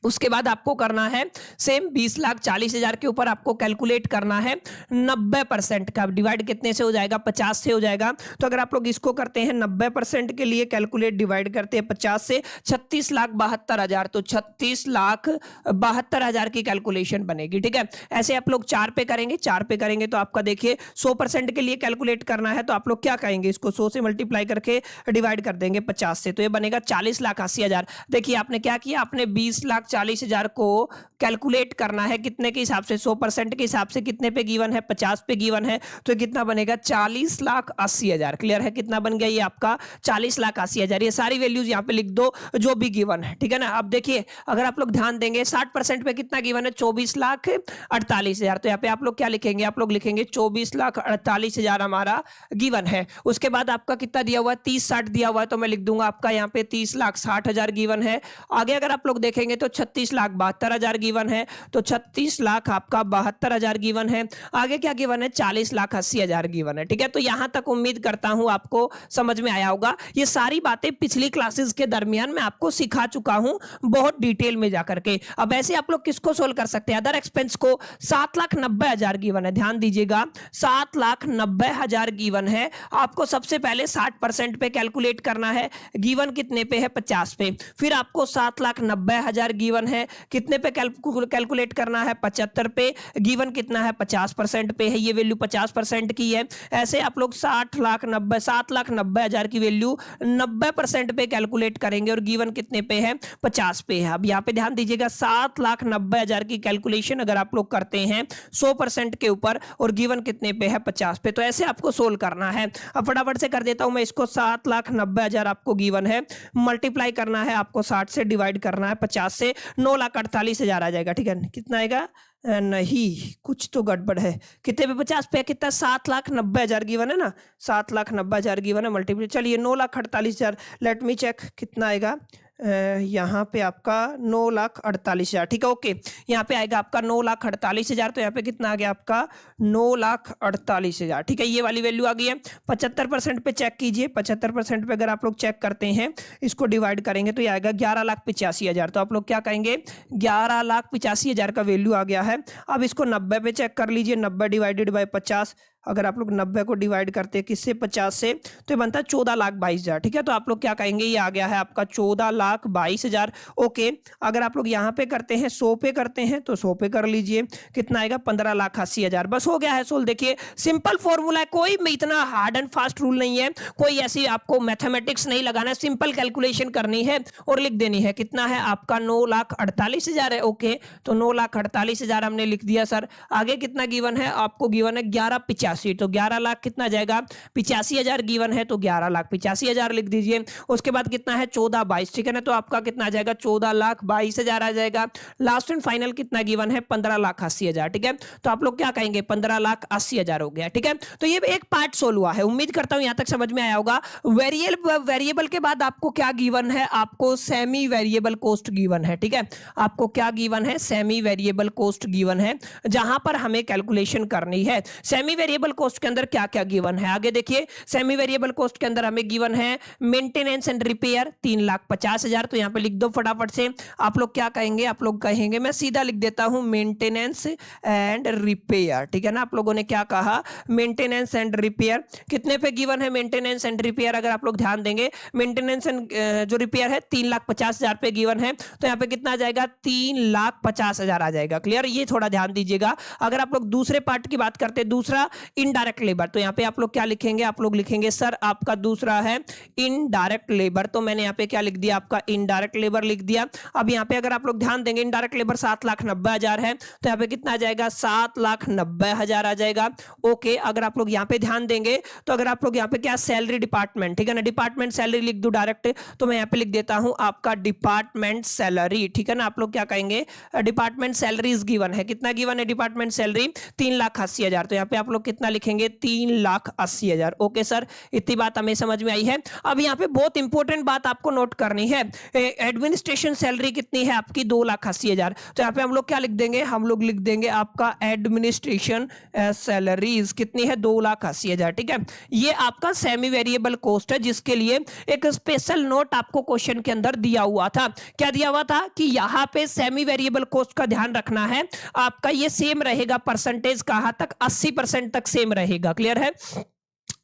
उसके बाद आपको करना है सेम 20,40,000 के ऊपर आपको कैलकुलेट करना है 90% का। डिवाइड कितने से हो जाएगा? 50 से हो जाएगा। तो अगर आप लोग इसको करते हैं 90% के लिए कैलकुलेट, डिवाइड करते हैं 50 से, 36,72,000। तो 36,72,000 की कैलकुलेशन बनेगी। ठीक है? ऐसे आप लोग 4 पे करेंगे। 4 पे करेंगे तो आपका देखिए 100% के लिए कैलकुलेट करना है। तो आप लोग क्या कहेंगे? इसको 100 से मल्टीप्लाई करके डिवाइड कर देंगे 50 से। तो ये बनेगा 40,80,000। देखिए आपने क्या किया? आपने 20,00,000 30,40,000 को कैलकुलेट करना है कितने के हिसाब से, 100% के हिसाब से कितने पे गिवन है, 50 पे गिवन है, तो कितना बनेगा 40,80,000। क्लियर है, कितना बन गया ये आपका 40,80,000। ये सारी वैल्यूज यहाँ पे लिख दो जो भी गिवन है, ठीक है ना। अब देखिए अगर आप लोग ध्यान देंगे 60% पे कितना गिवन है, 24,48,000। तो यहाँ पे आप लोग क्या लिखेंगे, आप लोग लिखेंगे 24,48,000 हमारा गिवन है। उसके बाद आपका कितना दिया हुआ है, 30-60 दिया हुआ है, तो मैं लिख दूंगा आपका यहाँ पे 30,60,000 गिवन है। आगे अगर आप लोग देखेंगे तो 36,72,000 गिवन है, तो 36,72,000 गिवन है। आगे क्या गिवन है, 40,80,000 गिवन है, ठीक है। तो यहां तक उम्मीद करता हूं आपको समझ में आया होगा। ये सारी बातें पिछली क्लासेस के दरमियान मैं आपको सिखा चुका हूं बहुत डिटेल में जाकर के। अब ऐसे आप लोग किसको सोल्व कर सकते हैं, अदर एक्सपेंस को। 7,90,000 गिवन है, ध्यान दीजिएगा 7,90,000 गिवन है। आपको सबसे पहले 60% पे कैलकुलेट करना है, गिवन कितने पे है, 50 पे। फिर आपको 7,90,000 गिवन है, कितने पे कैलकुलेट करना है, 75 पे। गिवन कितना है, 50% पे है, ये वैल्यू 50% की है। ऐसे आप लोग 7,90,000 की वैल्यू 90% पे कैलकुलेट करेंगे और गिवन कितने पे है, 50 पे है। अब यहाँ पे ध्यान दीजिएगा 7,90,000 की कैलकुलेशन अगर आप लोग करते हैं 100% के ऊपर और गिवन कितने पे है, 50 पे, तो ऐसे आपको सोल्व करना है। अब फटाफट से कर देता हूं मैं इसको। 7,90,000 आपको गिवन है, मल्टीप्लाई करना है आपको 60 से, डिवाइड करना है 50 से, 9,48,000 आ जाएगा, ठीक है। कितना आएगा, नहीं कुछ तो गड़बड़ है, कितने पे 50 पे कितना, 7,90,000 गिवन है ना, 7,90,000 गिवन है, मल्टीप्लाई, चलिए 9,48,000, लेट मी चेक कितना आएगा। यहाँ पे आपका 9,48,000, ठीक है, ओके। यहाँ पे आएगा आपका 9,48,000, तो यहाँ पे कितना आ गया आपका 9,48,000, ठीक है। ये वाली वैल्यू आ गई है। 75% पे चेक कीजिए, 75% पे अगर आप लोग चेक करते हैं, इसको डिवाइड करेंगे तो ये आएगा 11,85,000। तो आप लोग क्या कहेंगे, 11,85,000 का वैल्यू आ गया है। अब इसको 90 पे चेक कर लीजिए, 90 डिवाइडेड बाय 50, अगर आप लोग 90 को डिवाइड करते हैं किससे, 50 से, तो ये बनता है 14,22,000, ठीक है। तो आप लोग क्या कहेंगे, ये आ गया है आपका 14,22,000, ओके। अगर आप लोग यहाँ पे करते हैं 100 पे करते हैं तो 100 पे कर लीजिए, कितना आएगा, 15,80,000। बस हो गया है सोल्व। देखिए सिंपल फॉर्मूला है, कोई इतना हार्ड एंड फास्ट रूल नहीं है, कोई ऐसी आपको मैथमेटिक्स नहीं लगाना है, सिंपल कैलकुलेशन करनी है और लिख देनी है। कितना है आपका 9,48,000 है, ओके। तो 9,48,000 हमने लिख दिया सर। आगे कितना गिवन है आपको, गिवन है 11,85,000, तो 11 लाख कितना जाएगा, 85,000 गिवन है, तो 11,85,000 लिख दीजिए। उसके बाद कितना है 14,22, ठीक है ना, तो आपका कितना आ जाएगा, 14,22,000 आ जाएगा। लास्ट एंड फाइनल कितना गिवन है, 15,80,000, ठीक है। तो आप लोग क्या कहेंगे, 15,80,000 हो गया, ठीक है। तो ये एक पार्ट सोल्व हुआ है, उम्मीद करता हूं यहां तक समझ में आया होगा। वेरिएबल के बाद आपको क्या गिवन है, आपको सेमी वेरिएबल कॉस्ट गिवन है, ठीक है। आपको क्या गिवन है, सेमी वेरिएबल कॉस्ट गिवन है, जहां पर हमें कैलकुलेशन करनी है। सेमी वेरिएबल कॉस्ट के अंदर क्या क्या गिवन है, आगे देखिए। सेमी वेरिएबल कॉस्ट के अंदर हमें गिवन है मेंटेनेंस एंड रिपेयर 3,50,000, तो यहां पे लिख दो फटाफट से। आप लोग क्या कहेंगे, आप लोग कहेंगे, मैं सीधा लिख देता हूं मेंटेनेंस एंड रिपेयर, ठीक है ना। आप लोगों ने क्या कहा, मेंटेनेंस एंड रिपेयर कितने पे गिवन है, मेंटेनेंस एंड रिपेयर अगर आप लोग ध्यान देंगे, मेंटेनेंस एंड जो रिपेयर है 3,50,000 पे गिवन है, तो यहाँ पे कितना आ जाएगा, 3,50,000 आ जाएगा। क्लियर, ये थोड़ा ध्यान दीजिएगा। अगर आप लोग दूसरे पार्ट की बात करते हैं, दूसरा इनडायरेक्ट लेबर, तो यहाँ पे आप लोग क्या लिखेंगे, आप लोग लिखेंगे सर आपका दूसरा है इनडायरेक्ट लेबर, तो मैंने यहाँ पे क्या लिख दिया, आपका इनडायरेक्ट लेबर लिख दिया। अब यहाँ पे अगर आप लोग ध्यान देंगे, इनडायरेक्ट लेबर 7,90,000 है, तो यहाँ पे कितना आ जाएगा, 7,90,000 आ जाएगा, ओके। अगर आप लोग यहाँ पे ध्यान देंगे तो अगर आप लोग यहाँ पे क्या, सैलरी डिपार्टमेंट, ठीक है ना, डिपार्टमेंट सैलरी लिख दो डायरेक्ट, तो मैं यहाँ पे लिख देता हूँ आपका डिपार्टमेंट सैलरी, ठीक है ना। आप लोग क्या कहेंगे, डिपार्टमेंट सैलरीज गिवन है, कितना गिवन है डिपार्टमेंट सैलरी, 3,80,000, तो यहाँ पे आप लोग कितना लिखेंगे, 3,80,000, ओके सर। इतनी बात हमें समझ में आई है। अब यहाँ पे बहुत इंपॉर्टेंट बात आपको नोट करनी है, एडमिनिस्ट्रेशन सैलरी कितनी है आपकी, 2,80,000, तो यहाँ पे हम लोग क्या लिख देंगे, हम लोग लिख देंगे आपका एडमिनिस्ट्रेशन सैलरीज कितनी है, 2,80,000, ठीक है। ये आपका सेमी वेरिएबल कॉस्ट है, जिसके लिए एक स्पेशल नोट आपको क्वेश्चन के अंदर दिया हुआ था। क्या दिया हुआ था कि यहाँ पे सेमी वेरिएबल कॉस्ट का ध्यान रखना है, आपका ये सेम रहेगा, परसेंटेज कहां तक, 80% तक सेम रहेगा। क्लियर है,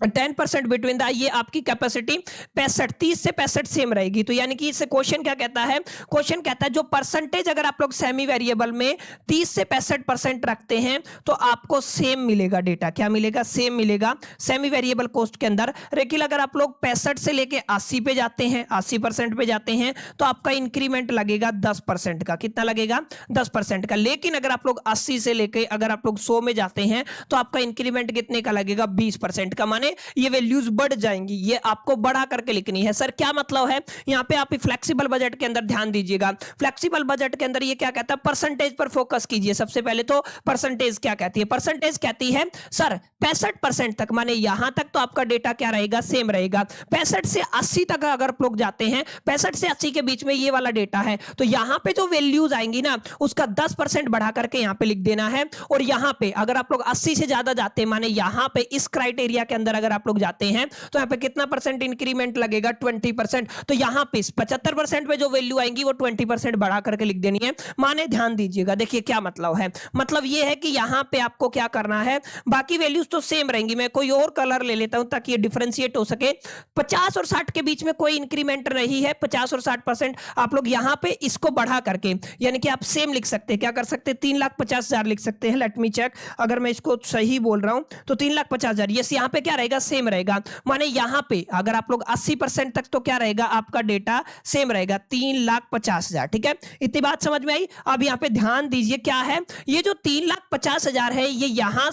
10% बिटवीन द, ये आपकी कैपेसिटी 65, 30 से 65 सेम रहेगी। तो यानी कि इससे क्वेश्चन क्या कहता है, क्वेश्चन कहता है जो परसेंटेज अगर आप लोग सेमी वेरिएबल में 30 से 65% रखते हैं तो आपको सेम मिलेगा डेटा। क्या मिलेगा? सेम मिलेगा सेमी वेरिएबल कॉस्ट के अंदर। लेकिन अगर आप लोग 65 से लेके 80 पे जाते हैं, 80% पे जाते हैं, तो आपका इंक्रीमेंट लगेगा 10% का। कितना लगेगा? 10% का। लेकिन अगर आप लोग 80 से लेके अगर आप लोग 100 में जाते हैं तो आपका इंक्रीमेंट कितने का लगेगा? 20% का। माने ये वैल्यूज बढ़ जाएंगी, ये आपको बढ़ा करके लिखनी है। सर क्या मतलब है? यहां पे आप फ्लेक्सिबल बजट के अंदर ध्यान दीजिएगा। फ्लेक्सिबल बजट के अंदर ये क्या कहता है? परसेंटेज पर फोकस कीजिए। सबसे पहले तो परसेंटेज क्या कहती है? परसेंटेज कहती है सर 65% तक, माने यहां तक तो आपका डेटा क्या रहेगा? सेम रहेगा। 65 से 80 तक अगर आप लोग जाते हैं, 65 से 80 के बीच में ये वाला डेटा है, तो यहां पे जो वैल्यूज आएंगी ना उसका 10% बढ़ा करके यहां पे लिख देना है। और यहां पे अगर आप लोग 80 से ज्यादा जाते हैं, माने यहां पे इस क्राइटेरिया के अंदर अगर आप लोग जाते हैं तो यहां पे कितना परसेंट इंक्रीमेंट लगेगा? 20%। तो यहां पे 75% पे जो वैल्यू आएंगी वो 20% बढ़ा करके लिख देनी है। माने ध्यान दीजिएगा, देखिए क्या मतलब है। मतलब ये है कि यहां पे आपको क्या करना है, बाकी वैल्यूज तो सेम रहेंगी। मैं कोई और कलर ले लेता हूं ताकि ये डिफरेंशिएट हो सके। 50 और 60 के बीच में कोई इंक्रीमेंट नहीं है, 50 और 60%। आप लोग यहां पे इसको बढ़ा करके, यानी कि आप सेम लिख सकते हैं। क्या कर सकते हैं? 3,50,000 लिख सकते हैं। लेट मी चेक, अगर मैं इसको सही बोल रहा हूं तो 3,50,000। यस, यहां पे क्या रहेगा? सेम रहेगा। माने यहां पे अगर आप लोग 80% तक तो क्या रहेगा? आपका डेटा सेम रहेगा, 3,50,000। ठीक है, इतनी बात समझ में आई। अब यहां पे ध्यान दीजिए क्या है, ये जो 3,50,000 है ये यहां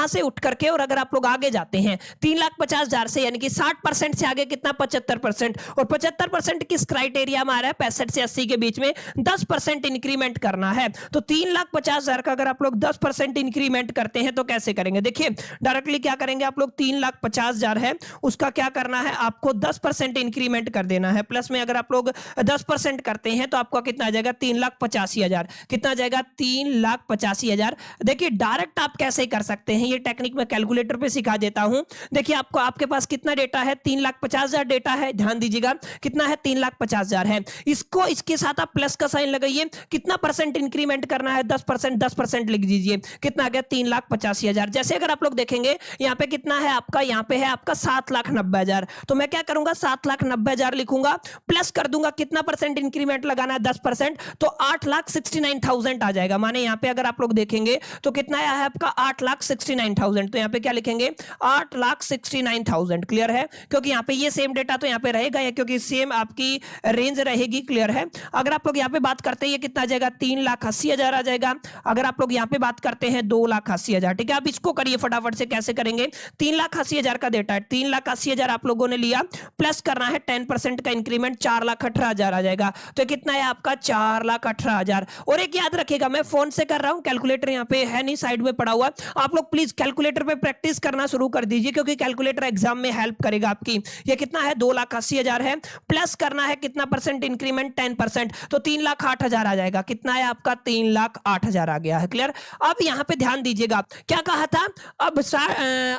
से उठ करके, और अगर आप लोग आगे जाते हैं 3,50,000 से, यानी कि 60% से आगे कितना? 75%। और 75% किस क्राइटेरिया में आ रहा है? 65 से 80 के बीच में 10% इंक्रीमेंट करना है। तो 3,50,000 का अगर आप लोग 10% इंक्रीमेंट करते हैं तो कैसे करेंगे? देखिए डायरेक्टली क्या करेंगे आप लोग, 3,50,000 है उसका क्या करना है? आपको 10% इंक्रीमेंट कर देना है। प्लस में अगर आप लोग 10% करते हैं तो आपका कितना आ जाएगा? 3,85,000। कितना आ जाएगा? 3,85,000। देखिए डायरेक्ट आप कैसे कर सकते हैं, ये टेक्निक मैं कैलकुलेटर पे सिखा देता हूं। देखिए आपको, आपके पास कितना डेटा है? 3,50,000 डेटा है। ध्यान दीजिएगा कितना है? 3,50,000 है। इसको इसके साथ आप प्लस का साइन लगाइए। कितना परसेंट इंक्रीमेंट करना है? 10%। 10% लिख दीजिए। कितना आ गया? 3,85,000। जैसे अगर आप लोग देखेंगे यहाँ पे कितना है आपका, यहाँ पे है आपका 7,90,000। तो मैं क्या करूंगा? 7,90,000 लिखूंगा, प्लस कर दूंगा कितना परसेंट इंक्रीमेंट लगाना है? 10%। तो 8,69,000 आ जाएगा। माने यहाँ पे अगर आप लोग देखेंगे तो कितना आया है आपका? 8,69,000। तो यहाँ पे क्या लिखेंगे? 8,69,000। क्लियर है? क्योंकि यहाँ पे ये सेम डेटा तो यहाँ पे रहेगा या, क्योंकि सेम आपकी रेंज रहेगी। क्लियर है? अगर आप लोग यहाँ पे बात करते हैं ये कितना आ जाएगा? 3,80,000 आ जाएगा। अगर आप लोग यहाँ पे बात करते हैं 2,80,000। ठीक है, आप इसको करिए फटाफट से। कैसे करेंगे? 3,80,000 का डेटा है, 3,80,000 आप लोगों ने लिया, प्लस करना है 10% का इंक्रीमेंट, 4,18,000 आ जाएगा। तो कितना है आपका? 4,18,000। और एक याद रखिएगा, मैं फोन से कर रहा हूं, कैलकुलेटर यहाँ पे है नहीं, साइड में पड़ा हुआ। आप लोग प्लीज कैलकुलेटर पे प्रैक्टिस करना शुरू कर दीजिए, क्योंकि कैलकुलेटर एग्जाम में हेल्प करेगा आपकी। ये कितना है? 2,80,000 है, प्लस करना है कितना परसेंट इंक्रीमेंट? 10%। तो 3,08,000 आ जाएगा। कितना है आपका? 3,08,000 आ गया है। क्लियर? अब यहाँ पे ध्यान दीजिएगा, क्या कहा था? अब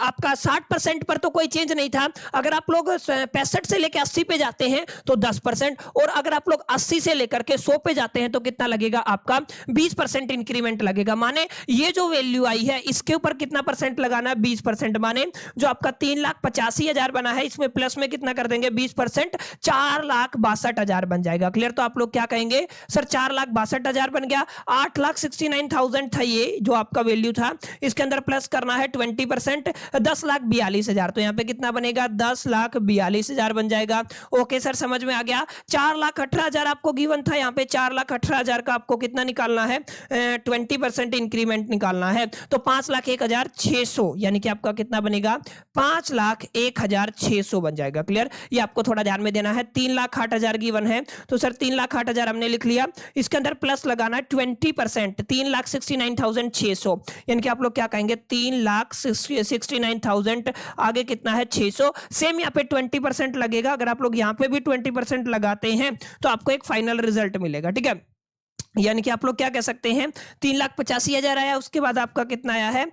आपका 60% पर तो कोई चेंज नहीं था। अगर आप लोग 65 से लेकर 80 पे जाते हैं तो 10%, और अगर आप लोग 80 से लेकर के 100 पे जाते हैं तो कितना लगेगा आपका? 20% इंक्रीमेंट लगेगा। माने ये जो वैल्यू आई है इसके ऊपर कितना परसेंट लगाना है? 20%। माने जो आपका 3,85,000 बना है इसमें प्लस में कितना कर देंगे? 20%, 4,62,000 बन जाएगा। क्लियर? तो आप लोग क्या कहेंगे? सर 4,62,000 बन गया। 8,69,000 था ये जो आपका वैल्यू था, इसके अंदर प्लस करना है 20%, 10,42,000। तो यहाँ पे कितना बनेगा? 10,42,000 बन जाएगा। ओके सर, समझ में आ गया। 4,18,000 आपको गिवन था, यहाँ पे 4,18,000 का आपको कितना निकालना है? 20% इंक्रीमेंट निकालना है। तो 5,01,600, यानी कि आपका कितना बनेगा? 5,01,600 बन जाएगा। क्लियर? ये आपको थोड़ा ध्यान में देना है। 3,08,000 गिवन है, तो सर 3,08,000 हमने लिख लिया, इसके अंदर प्लस लगाना है 20%, 3,69,600, यानी कि आप लोग क्या कहेंगे? 3,69,000 आगे कितना है? 600। सेम यहाँ पे 20% लगेगा। अगर आप लोग यहाँ पे भी 20% लगाते हैं तो आपको एक फाइनल रिजल्ट मिलेगा। ठीक है, यानी कि आप लोग क्या कह सकते हैं? 3,85,000 आया, उसके बाद आपका कितना आया है?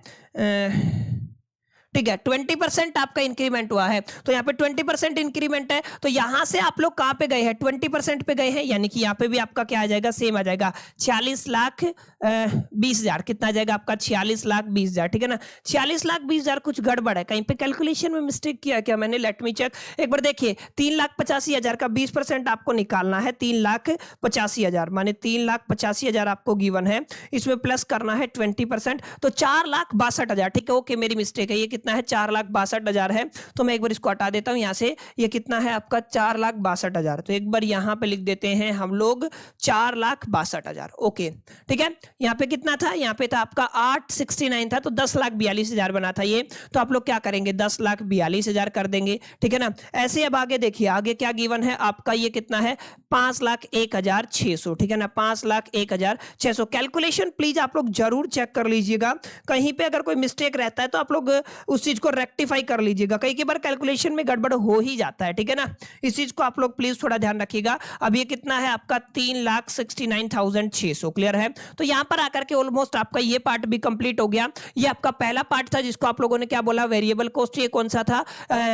ठीक है, 20% आपका इंक्रीमेंट हुआ है, तो यहाँ पे 20% इंक्रीमेंट है, तो यहां से आप लोग कहां पे गए हैं, 20% पे गए हैं, यानी कि यहाँ पे भी आपका क्या आ जाएगा, सेम आ जाएगा, 46,20,000। कितना आ जाएगा आपका, 46,20,000। ठीक है ना, 46,20,000। कुछ गड़बड़ है, कहीं पे कैलकुलेशन में मिस्टेक किया क्या मैंने, लेट मी चेक एक बार। देखिए 3,85,000 का 20% आपको निकालना है, 3,85,000 माने 3,85,000 आपको गिवन है, इसमें प्लस करना है 20%, तो 4,62,000। ठीक है, ओके मेरी मिस्टेक है, ये कितना है, 4,62,000 है, तो मैं एक बार इसको हटा देता हूं यहां से। ये कितना है आपका, 4,62,000, तो एक बार यहां पे लिख देते हैं हम लोग 4,62,000। ओके ठीक है, यहां पे कितना था, यहां पे था आपका 869 था, तो 10,42,000 बना था ये, तो आप लोग क्या करेंगे, 10,42,000 कर देंगे। ठीक है ना, ऐसे अब आगे देखिए, आगे क्या गिवन है आपका, ये कितना है, 5,01,600। ठीक है ना, 5,01,600। कैलकुलेशन प्लीज आप लोग जरूर चेक कर लीजिएगा, कहीं पे अगर कोई मिस्टेक रहता है तो आप लोग उस चीज को रेक्टिफाई कर लीजिएगा, कई बार कैलकुलेशन में गड़बड़ हो ही जाता है। ठीक है ना, इस चीज को आप लोग प्लीज थोड़ा ध्यान रखिएगा। अब ये कितना है आपका, 3,69,600। क्लियर है, तो यहां पर आकर के ऑलमोस्ट आपका ये पार्ट भी कंप्लीट हो गया। ये आपका पहला पार्ट था जिसको आप लोगों ने क्या बोला, वेरिएबल कॉस्ट। ये कौन सा था,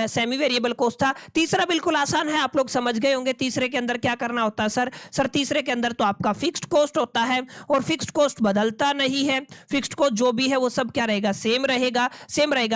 सेमी वेरिएबल कॉस्ट था। तीसरा बिल्कुल आसान है, आप लोग समझ गए होंगे। तीसरे के अंदर क्या करना होता है सर तीसरे के अंदर तो आपका फिक्स्ड कॉस्ट होता है, और फिक्स्ड कॉस्ट बदलता नहीं है, फिक्स्ड कॉस्ट जो भी है वो सब क्या रहेगा, सेम रहेगा।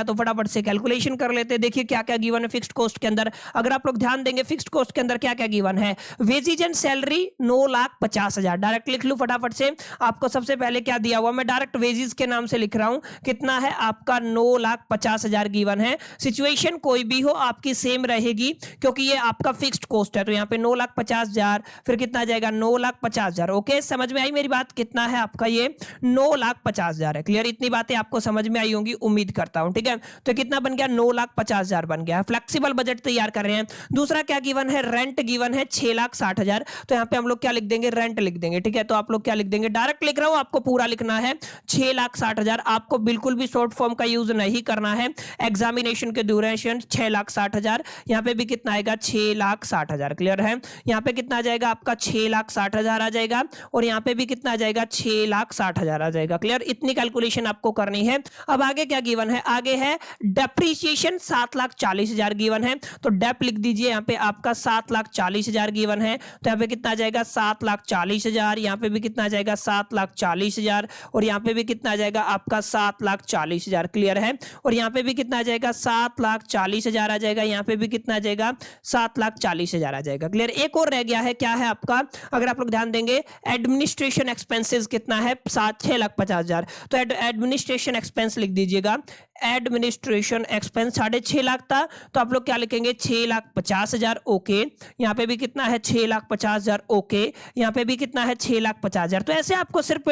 तो फटाफट से कैलकुलेशन कर लेते हैं। देखिए क्या क्या गिवन है फिक्स्ड कॉस्ट के अंदर, अगर आप लोग ध्यान देंगे फिक्स्ड कॉस्ट के अंदर क्या क्या गिवन है, वेजेज एंड सैलरी 9,50,000। डायरेक्ट लिख लूं फटाफट से, आपको सबसे पहले क्या दिया हुआ, मैं डायरेक्ट वेजेस के नाम से लिख रहा हूं, कितना है आपका, 9,50,000 गिवन है। सिचुएशन कोई भी हो आपकी सेम रहेगी, क्योंकि ये आपका फिक्स्ड कॉस्ट है, तो यहाँ पे 9,50,000, फिर कितना आ जाएगा, 9,50,000। ओके, समझ में आई मेरी बात, कितना है आपका ये, 9,50,000 है। क्लियर, इतनी बातें आपको समझ में आई होंगी उम्मीद करता हूं। ठीक है, तो कितना बन गया, 9,50,000 बन गया। फ्लेक्सिबल बजट तैयार कर रहे हैं। दूसरा क्या गिवन है, रेंट गिवन है 6,60,000, तो यहाँ पे हम लोग क्या लिख देंगे, रेंट लिख देंगे। ठीक है, तो आप लोग क्या लिख देंगे, डायरेक्ट लिख रहा हूं, आपको पूरा लिखना है 6,60,000। आपको बिल्कुल भी शॉर्ट फॉर्म का यूज नहीं करना है, एग्जामिनेशन के ड्यूरेशन 6,60,000। यहाँ पे भी कितना आएगा, 6,60,000। क्लियर है, यहाँ पे कितना आ जाएगा आपका, 6,60,000 आ जाएगा, और यहाँ पे भी कितना आ जाएगा, 6,60,000 आ जाएगा। क्लियर, इतनी कैलकुलेशन आपको करनी है। अब आगे क्या गिवन है, आगे है डेप्रीशिएशन 7,40,000 गिवन है, तो डेप लिख दीजिए यहाँ पे आपका 7,40,000 गिवन है, तो यहाँ पे कितना आ जाएगा, 7,40,000। यहाँ पे भी कितना आ जाएगा, 7,40,000, और यहाँ पे भी कितना आ जाएगा आपका, 7,40,000। क्लियर है, और यहाँ पे भी कितना आ जाएगा, 7,40,000 आ जाएगा, यहाँ पे भी कितना आ जाएगा, 7,40,000 आ जाएगा। क्लियर, एक और रह गया है, क्या है आपका, अगर आप लोग ध्यान देंगे, एडमिनिस्ट्रेशन एक्सपेंसेस कितना है, 6,50,000, तो एडमिनिस्ट्रेशन एक्सपेंस लिख दीजिएगा। एडमिनिस्ट्रेशन एक्सपेंस 6.5 लाख था, तो आप लोग क्या लिखेंगे, 6,50,000। ओके, यहाँ पे भी कितना है, 6,50,000। ओके, यहाँ पे भी कितना है, 6,50,000। तो ऐसे आपको सिर्फ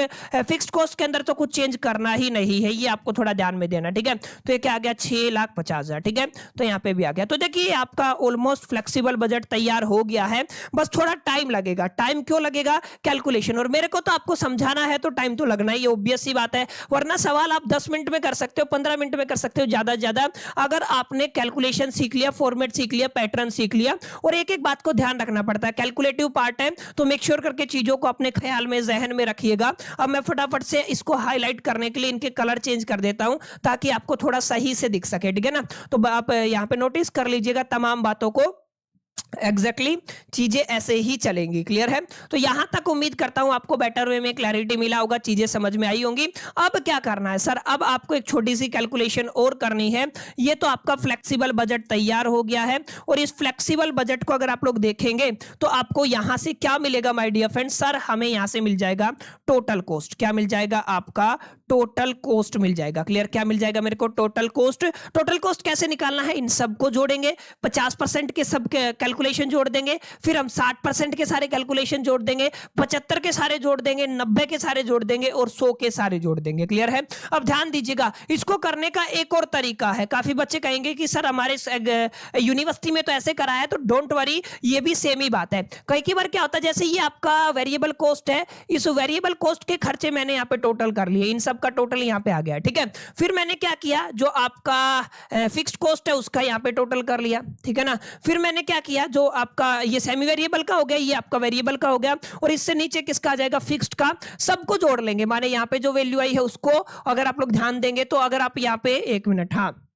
फिक्स्ड कॉस्ट के अंदर तो कुछ चेंज करना ही नहीं है, ये आपको थोड़ा ध्यान में देना। ठीक है, तो ये क्या आ गया, 6,50,000। ठीक है, तो यहाँ पे भी आ गया। तो देखिए आपका ऑलमोस्ट फ्लेक्सिबल बजट तैयार हो गया है, बस थोड़ा टाइम लगेगा। टाइम क्यों लगेगा, कैलकुलेशन, और मेरे को तो आपको समझाना है तो टाइम तो लगना ही, ऑब्वियस सी बात है, वरना सवाल आप 10 मिनट में कर सकते हो, 15 मिनट में कर सकते हो ज्यादा से ज्यादा, अगर आपने कैलकुलेशन सीख लिया, फॉर्मेट सीख लिया, पैटर्न सीख लिया। और एक एक बात को ध्यान रखना पड़ता है, कैलकुलेटिव पार्ट है, तो मेक श्योर करके चीजों को अपने ख्याल में, जहन में रखिएगा। अब मैं फटाफट से इसको हाईलाइट करने के लिए इनके कलर चेंज कर देता हूं, ताकि आपको थोड़ा सही से दिख सके। ठीक है ना, तो आप यहां पे नोटिस कर लीजिएगा तमाम बातों को, एग्जैक्टली चीजें ऐसे ही चलेंगी। क्लियर है, तो यहां तक उम्मीद करता हूं आपको बेटर वे में क्लैरिटी मिला होगा, चीजें समझ में आई होंगी। अब क्या करना है सर, अब आपको एक छोटी सी कैलकुलेशन और करनी है। ये तो आपका फ्लेक्सिबल बजट तैयार हो गया है, और इस फ्लेक्सिबल बजट को अगर आप लोग देखेंगे तो आपको यहां से क्या मिलेगा माय डियर फ्रेंड्स, सर हमें यहां से मिल जाएगा टोटल कॉस्ट। क्या मिल जाएगा आपका, टोटल कॉस्ट मिल जाएगा। क्लियर, क्या मिल जाएगा मेरे को, टोटल कॉस्ट। टोटल कॉस्ट कैसे निकालना है, इन सबको जोड़ेंगे, 50% के सब कैलकुलेशन जोड़ देंगे, फिर हम 60% के सारे कैलकुलेशन जोड़ देंगे, 75 के सारे जोड़ देंगे, 90 के सारे जोड़ देंगे, और 100 के सारे जोड़ देंगे। क्लियर है, अब ध्यान दीजिएगा, इसको करने का एक और तरीका है। काफी बच्चे कहेंगे कि सर हमारे यूनिवर्सिटी में तो ऐसे कराया है, तो डोंट वरी, ये भी सेम ही बात है। कई बार क्या होता है, जैसे ये आपका वेरिएबल कॉस्ट है, इस वेरिएबल कॉस्ट के खर्चे मैंने यहाँ पे टोटल कर लिए, इन सब का टोटल यहाँ पे आ गया। ठीक है, फिर मैंने क्या किया, जो आपका फिक्स्ड कॉस्ट है उसका यहाँ पे टोटल कर लिया। ठीक है ना, फिर मैंने क्या किया, जो आपका ये सेमी वेरिएबल का हो गया, ये आपका वेरिएबल का हो गया, और इससे नीचे किसका आ जाएगा, फिक्स्ड का, सबको जोड़ लेंगे। माने यहाँ पे जो वैल्यू आई है उसको, अगर आप लोग ध्यान देंगे तो, अगर आप यहाँ पे, एक मिनट, हाँ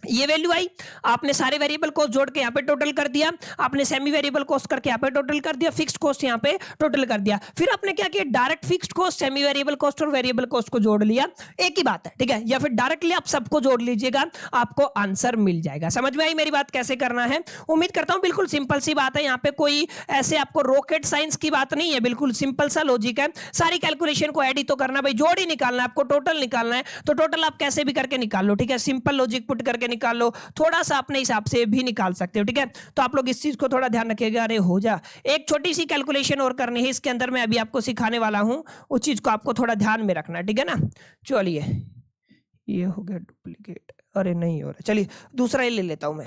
ये वैल्यू आई, आपने सारे वेरिएबल कॉस्ट जोड़ के यहाँ पे टोटल कर दिया, आपने सेमी वेरिएबल कॉस्ट करके यहाँ पे टोटल कर दिया, फिक्स्ड कॉस्ट यहाँ पे टोटल कर दिया, फिर आपने क्या किया, direct fixed cost, semi variable cost और वेरिएबल कॉस्ट को जोड़ लिया, एक ही बात है, ठीक है। या फिर डायरेक्टली आप सबको जोड़ लीजिएगा, आपको आंसर मिल जाएगा। समझ में आई मेरी बात कैसे करना है? उम्मीद करता हूं बिल्कुल सिंपल सी बात है, यहाँ पे कोई ऐसे आपको रॉकेट साइंस की बात नहीं है, बिल्कुल सिंपल सा लॉजिक है। सारी कैलकुलेशन को ऐड ही तो करना, भाई जोड़ ही निकालना है आपको, टोटल निकालना है, तो टोटल आप कैसे भी करके निकाल लो, ठीक है। सिंपल लॉजिक पुट करके निकाल लो, थोड़ा सा अपने हिसाब से भी निकाल सकते हो, ठीक है। तो आप लोग इस चीज को थोड़ा ध्यान रखिएगा। अरे हो जा, एक छोटी सी कैलकुलेशन और करनी है इसके अंदर, मैं अभी आपको सिखाने वाला हूं, उस चीज को आपको थोड़ा ध्यान में रखना, ठीक है ना। चलिए ये हो गया डुप्लीकेट, अरे नहीं हो रहा, चलिए दूसरा ही ले लेता हूं मैं।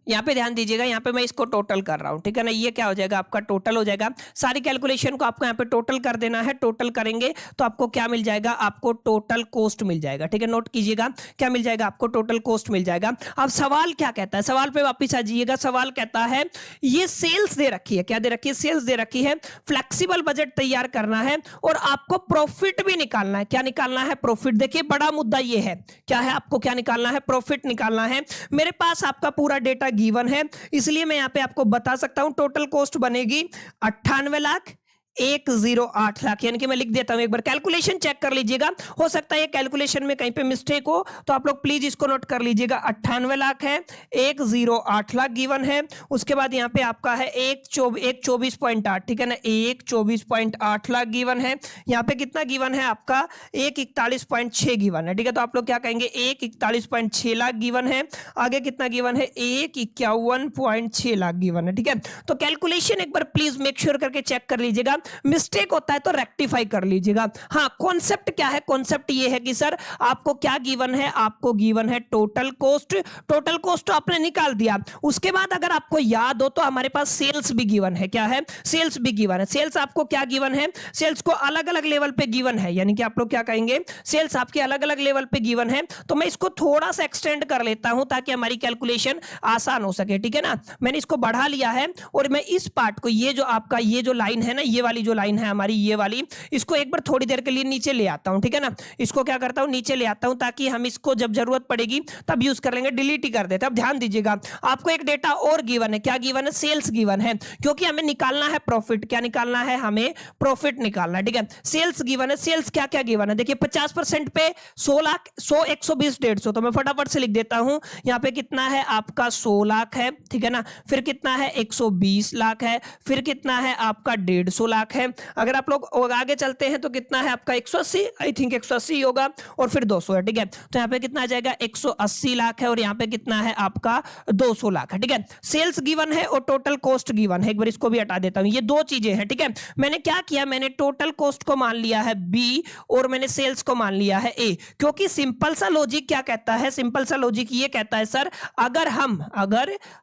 यहाँ पे ध्यान दीजिएगा, यहाँ पे मैं इसको टोटल कर रहा हूँ, ठीक है ना। ये क्या हो जाएगा, आपका टोटल हो जाएगा। सारी कैलकुलेशन को आपको यहाँ पे टोटल कर देना है। टोटल करेंगे तो आपको क्या मिल जाएगा, आपको टोटल कॉस्ट मिल जाएगा, ठीक है। नोट कीजिएगा, क्या मिल जाएगा, आपको टोटल कॉस्ट मिल जाएगा। अब सवाल क्या कहता है, सवाल पे वापिस आ जाइएगा। सवाल कहता है ये सेल्स दे रखी है, क्या दे रखी है, सेल्स दे रखी है, फ्लेक्सिबल बजट तैयार करना है और आपको प्रॉफिट भी निकालना है। क्या निकालना है, प्रॉफिट। देखिए बड़ा मुद्दा ये है, क्या है, आपको क्या निकालना है, प्रॉफिट निकालना है। मेरे पास आपका पूरा डेटा गिवन है, इसलिए मैं यहां पे आपको बता सकता हूं टोटल कॉस्ट बनेगी 98,01,08 लाख, यानी कि मैं लिख देता हूं, एक बार कैलकुलेशन चेक कर लीजिएगा। हो सकता है ये कैलकुलेशन में कहीं पे मिस्टेक हो, तो आप लोग प्लीज इसको नोट कर लीजिएगा। 98 लाख है, 108 लाख गिवन है, उसके बाद यहाँ पे आपका है 124.8, ठीक है ना, 124.8 लाख गिवन है। यहाँ पे कितना गिवन है आपका, 141.6 गिवन है, ठीक है। तो आप लोग क्या कहेंगे, 141.6 लाख गिवन है। आगे कितना गिवन है, 151.6 लाख गिवन है, ठीक है। तो कैलकुलेशन एक बार प्लीज मेक श्योर करके चेक कर लीजिएगा, मिस्टेक होता है तो रेक्टिफाई कर लीजिएगा। हाँ, कॉन्सेप्ट क्या है, कॉन्सेप्ट ये है कि सर आपको क्या गिवन है, आपको गिवन है टोटल कॉस्ट। टोटल कॉस्ट तो आपने निकाल दिया, उसके बाद अगर आपको याद हो तो हमारे पास सेल्स भी गिवन है। क्या है, सेल्स भी गिवन है। सेल्स आपको क्या गिवन है, सेल्स को अलग अलग लेवल पे गिवन है, यानी कि आप लोग क्या कहेंगे, सेल्स आपके अलग अलग लेवल पे गिवन है। तो मैं इसको थोड़ा सा एक्सटेंड कर लेता हूं ताकि हमारी कैलकुलेशन आसान हो सके, ठीक है ना। मैंने इसको बढ़ा लिया है और मैं इस पार्ट को, ये जो आपका ये जो लाइन है ना, ये वाली जो लाइन है हमारी, ये वाली, इसको एक बार थोड़ी देर के लिए नीचे ले आता हूं, ठीक है ना। इसको क्या करता हूं, नीचे ले आता हूं ताकि हम इसको जब जरूरत पड़ेगी तब यूज कर लेंगे, डिलीट ही कर देते हैं। अब ध्यान दीजिएगा, आपको एक डेटा और गिवन है। क्या गिवन है, सेल्स गिवन है, क्योंकि हमें निकालना है प्रॉफिट। क्या निकालना है, हमें प्रॉफिट निकालना है, ठीक है। सेल्स गिवन है। सेल्स क्या क्या गिवन है, देखिए 50% पे 100 लाख, 100, 120, 150, तो मैं फटाफट से लिख देता हूं। यहाँ पे कितना है आपका 100 लाख है, ठीक है ना। फिर कितना है 120 लाख है, फिर कितना है आपका 150 लाख है। अगर आप लोग आगे चलते हैं तो कितना है आपका 180, आई थिंक 180 होगा, और फिर 200 है, ठीक है। तो यहाँ पे कितना आ जाएगा, 180 लाख है, और यहाँ पे कितना है आपका 200 लाख है, ठीक है। सेल्स गिवन है और टोटल कॉस्ट गिवन है। एक बार इसको भी हटा देता हूं, ये दो चीजें हैं, ठीक है। मैंने क्या किया, मैंने टोटल कॉस्ट को मान लिया है बी और मैंने सेल्स को मान लिया है ए, क्योंकि सिंपल सा लॉजिक क्या कहता है, सिंपल सा लॉजिक ये कहता है सर, अगर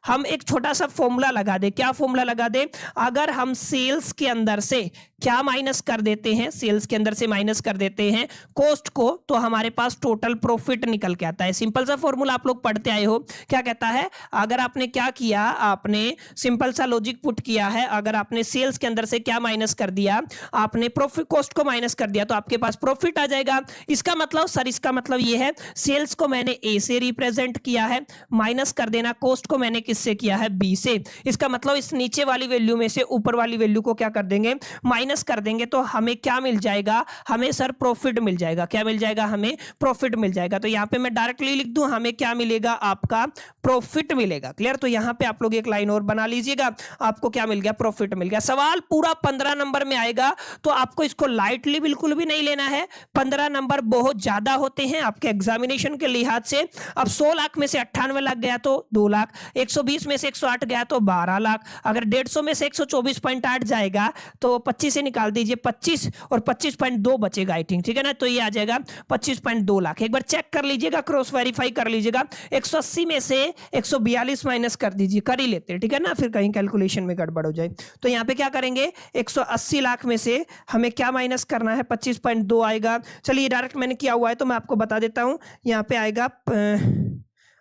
हम एक छोटा सा फॉर्मूला लगा दे। क्या फॉर्मूला लगा दे, अगर हम सेल्स के अंदर से क्या माइनस कर देते हैं, सेल्स के अंदर से माइनस कर देते हैं कॉस्ट को, तो हमारे पास टोटल प्रॉफिट निकल के आता है। सिंपल सा फॉर्मूला आप लोग पढ़ते आए हो, क्या कहता है, अगर आपने क्या किया, आपने सिंपल सा लॉजिक पुट किया है, अगर आपने सेल्स के अंदर से क्या माइनस कर दिया, आपने प्रॉफिट कॉस्ट को माइनस कर दिया, तो आपके पास प्रॉफिट आ जाएगा। इसका मतलब सर, इसका मतलब ये है, सेल्स को मैंने ए से रिप्रेजेंट किया है, माइनस कर देना कॉस्ट को मैंने किससे किया है, बी से। इसका मतलब इस नीचे वाली वैल्यू में से ऊपर वाली वैल्यू को क्या कर देंगे, माइनस कर देंगे, तो हमें क्या मिल जाएगा, हमें सर प्रॉफिट मिल जाएगा। क्या मिल जाएगा, हमें प्रॉफिट मिल जाएगा। तो यहां पे मैं डायरेक्टली लिख दूं, हमें क्या मिलेगा, आपका प्रॉफिट मिलेगा। क्लियर। तो यहां पे आप लोग एक लाइन और बना लीजिएगा, आपको क्या मिल गया, प्रॉफिट मिल गया। सवाल पूरा 15 नंबर में आएगा, तो आपको इसको लाइटली बिल्कुल भी नहीं लेना है। 15 नंबर बहुत ज्यादा होते हैं आपके एग्जामिनेशन के लिहाज से। अब 100 लाख में से 98 लाख गया तो 2 लाख, 120 में से 108 गया तो 12 लाख, अगर 150 में से 124.8 जाएगा तो 25 से निकाल दीजिए, 25 और 25.2 बचेगा, आई थिंक, ठीक है ना। तो ये आ जाएगा 25.2 लाख। एक बार चेक कर लीजिएगा, क्रॉस वेरीफाई कर लीजिएगा। 180 में से 142 माइनस कर दीजिए, कर ही लेते हैं, ठीक है ना, फिर कहीं कैलकुलेशन में गड़बड़ हो जाए। तो यहाँ पे क्या करेंगे, 180 लाख में से हमें क्या माइनस करना है, 25.2 आएगा। चलिए डायरेक्ट मैंने किया हुआ है तो मैं आपको बता देता हूं, यहाँ पे आएगा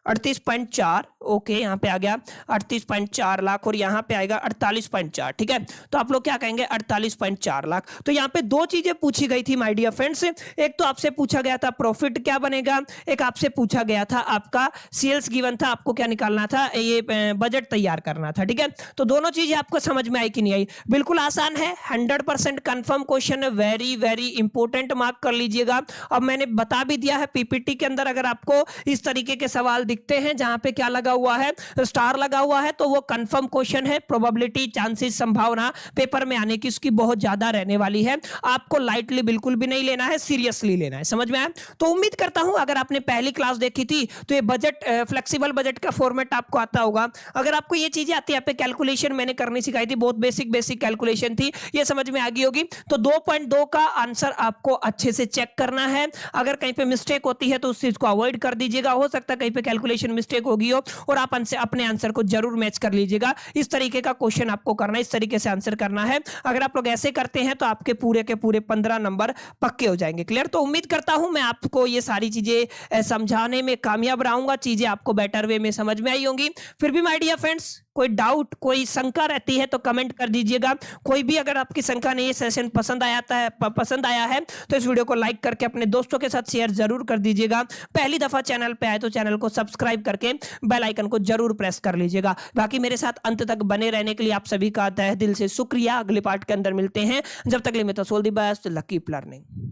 38.4, ओके, यहाँ पे आ गया 38.4 लाख और यहाँ पे आएगा 48.4। ठीक है, तो आप लोग क्या कहेंगे 48.4 लाख। तो यहाँ पे दो चीजें पूछी गई थी माय डियर फ्रेंड्स, एक तो आपसे पूछा गया था प्रॉफिट क्या बनेगा, एक आपसे पूछा गया था आपका सेल्स गिवन था, आपको क्या निकालना था, ये बजट तैयार करना था। ठीक है, तो दोनों चीजें आपको समझ में आई कि नहीं आई? बिल्कुल आसान है, 100% कंफर्म क्वेश्चन है, वेरी वेरी इंपॉर्टेंट, मार्क कर लीजिएगा। अब मैंने बता भी दिया है पीपीटी के अंदर, अगर आपको इस तरीके के सवाल दिखते हैं जहां पे क्या लगा हुआ है, स्टार लगा हुआ है, तो वो कंफर्म क्वेश्चन है, प्रोबेबिलिटी, चांसेस, संभावना पेपर में आने की उसकी बहुत ज्यादा रहने वाली है। आपको लाइटली बिल्कुल भी नहीं लेना है, सीरियसली लेना है। समझ में आया? तो उम्मीद करता हूं अगर आपने पहली क्लास देखी थी तो ये बजट, फ्लेक्सिबल बजट का फॉर्मेट आपको आता होगा। अगर आपको ये चीजें आती है, यहाँ पे कैलकुलेशन मैंने करनी सिखाई थी, बहुत बेसिक बेसिक कैलकुलेशन थी, ये समझ में आ गई होगी। तो 2.2 का आंसर आपको अच्छे से चेक करना है, अगर कहीं पे मिस्टेक होती है तो उस चीज को अवॉइड कर दीजिएगा, हो सकता है कहीं पे कैलकुलेशन मिस्टेक होगी हो, और आप अपने आंसर को जरूर मैच कर लीजिएगा। इस तरीके का क्वेश्चन आपको करना है, इस तरीके से आंसर करना है। अगर आप लोग ऐसे करते हैं तो आपके पूरे के पूरे 15 नंबर पक्के हो जाएंगे। क्लियर? तो उम्मीद करता हूं मैं आपको ये सारी चीजें समझाने में कामयाब रहूंगा, चीजें आपको बेटर वे में समझ में आई होंगी। फिर भी माय डियर फ्रेंड्स, कोई डाउट, कोई शंका रहती है तो कमेंट कर दीजिएगा। कोई भी अगर आपकी शंका नहीं, ये सेशन पसंद आया है तो इस वीडियो को लाइक करके अपने दोस्तों के साथ शेयर जरूर कर दीजिएगा। पहली दफा चैनल पे आए तो चैनल को सब्सक्राइब करके बेल आइकन को जरूर प्रेस कर लीजिएगा। बाकी मेरे साथ अंत तक बने रहने के लिए आप सभी का तहे दिल से शुक्रिया। अगले पार्ट के अंदर मिलते हैं, जब तक के लिए मैं तो सोल दी बेस्ट, लकी लर्निंग।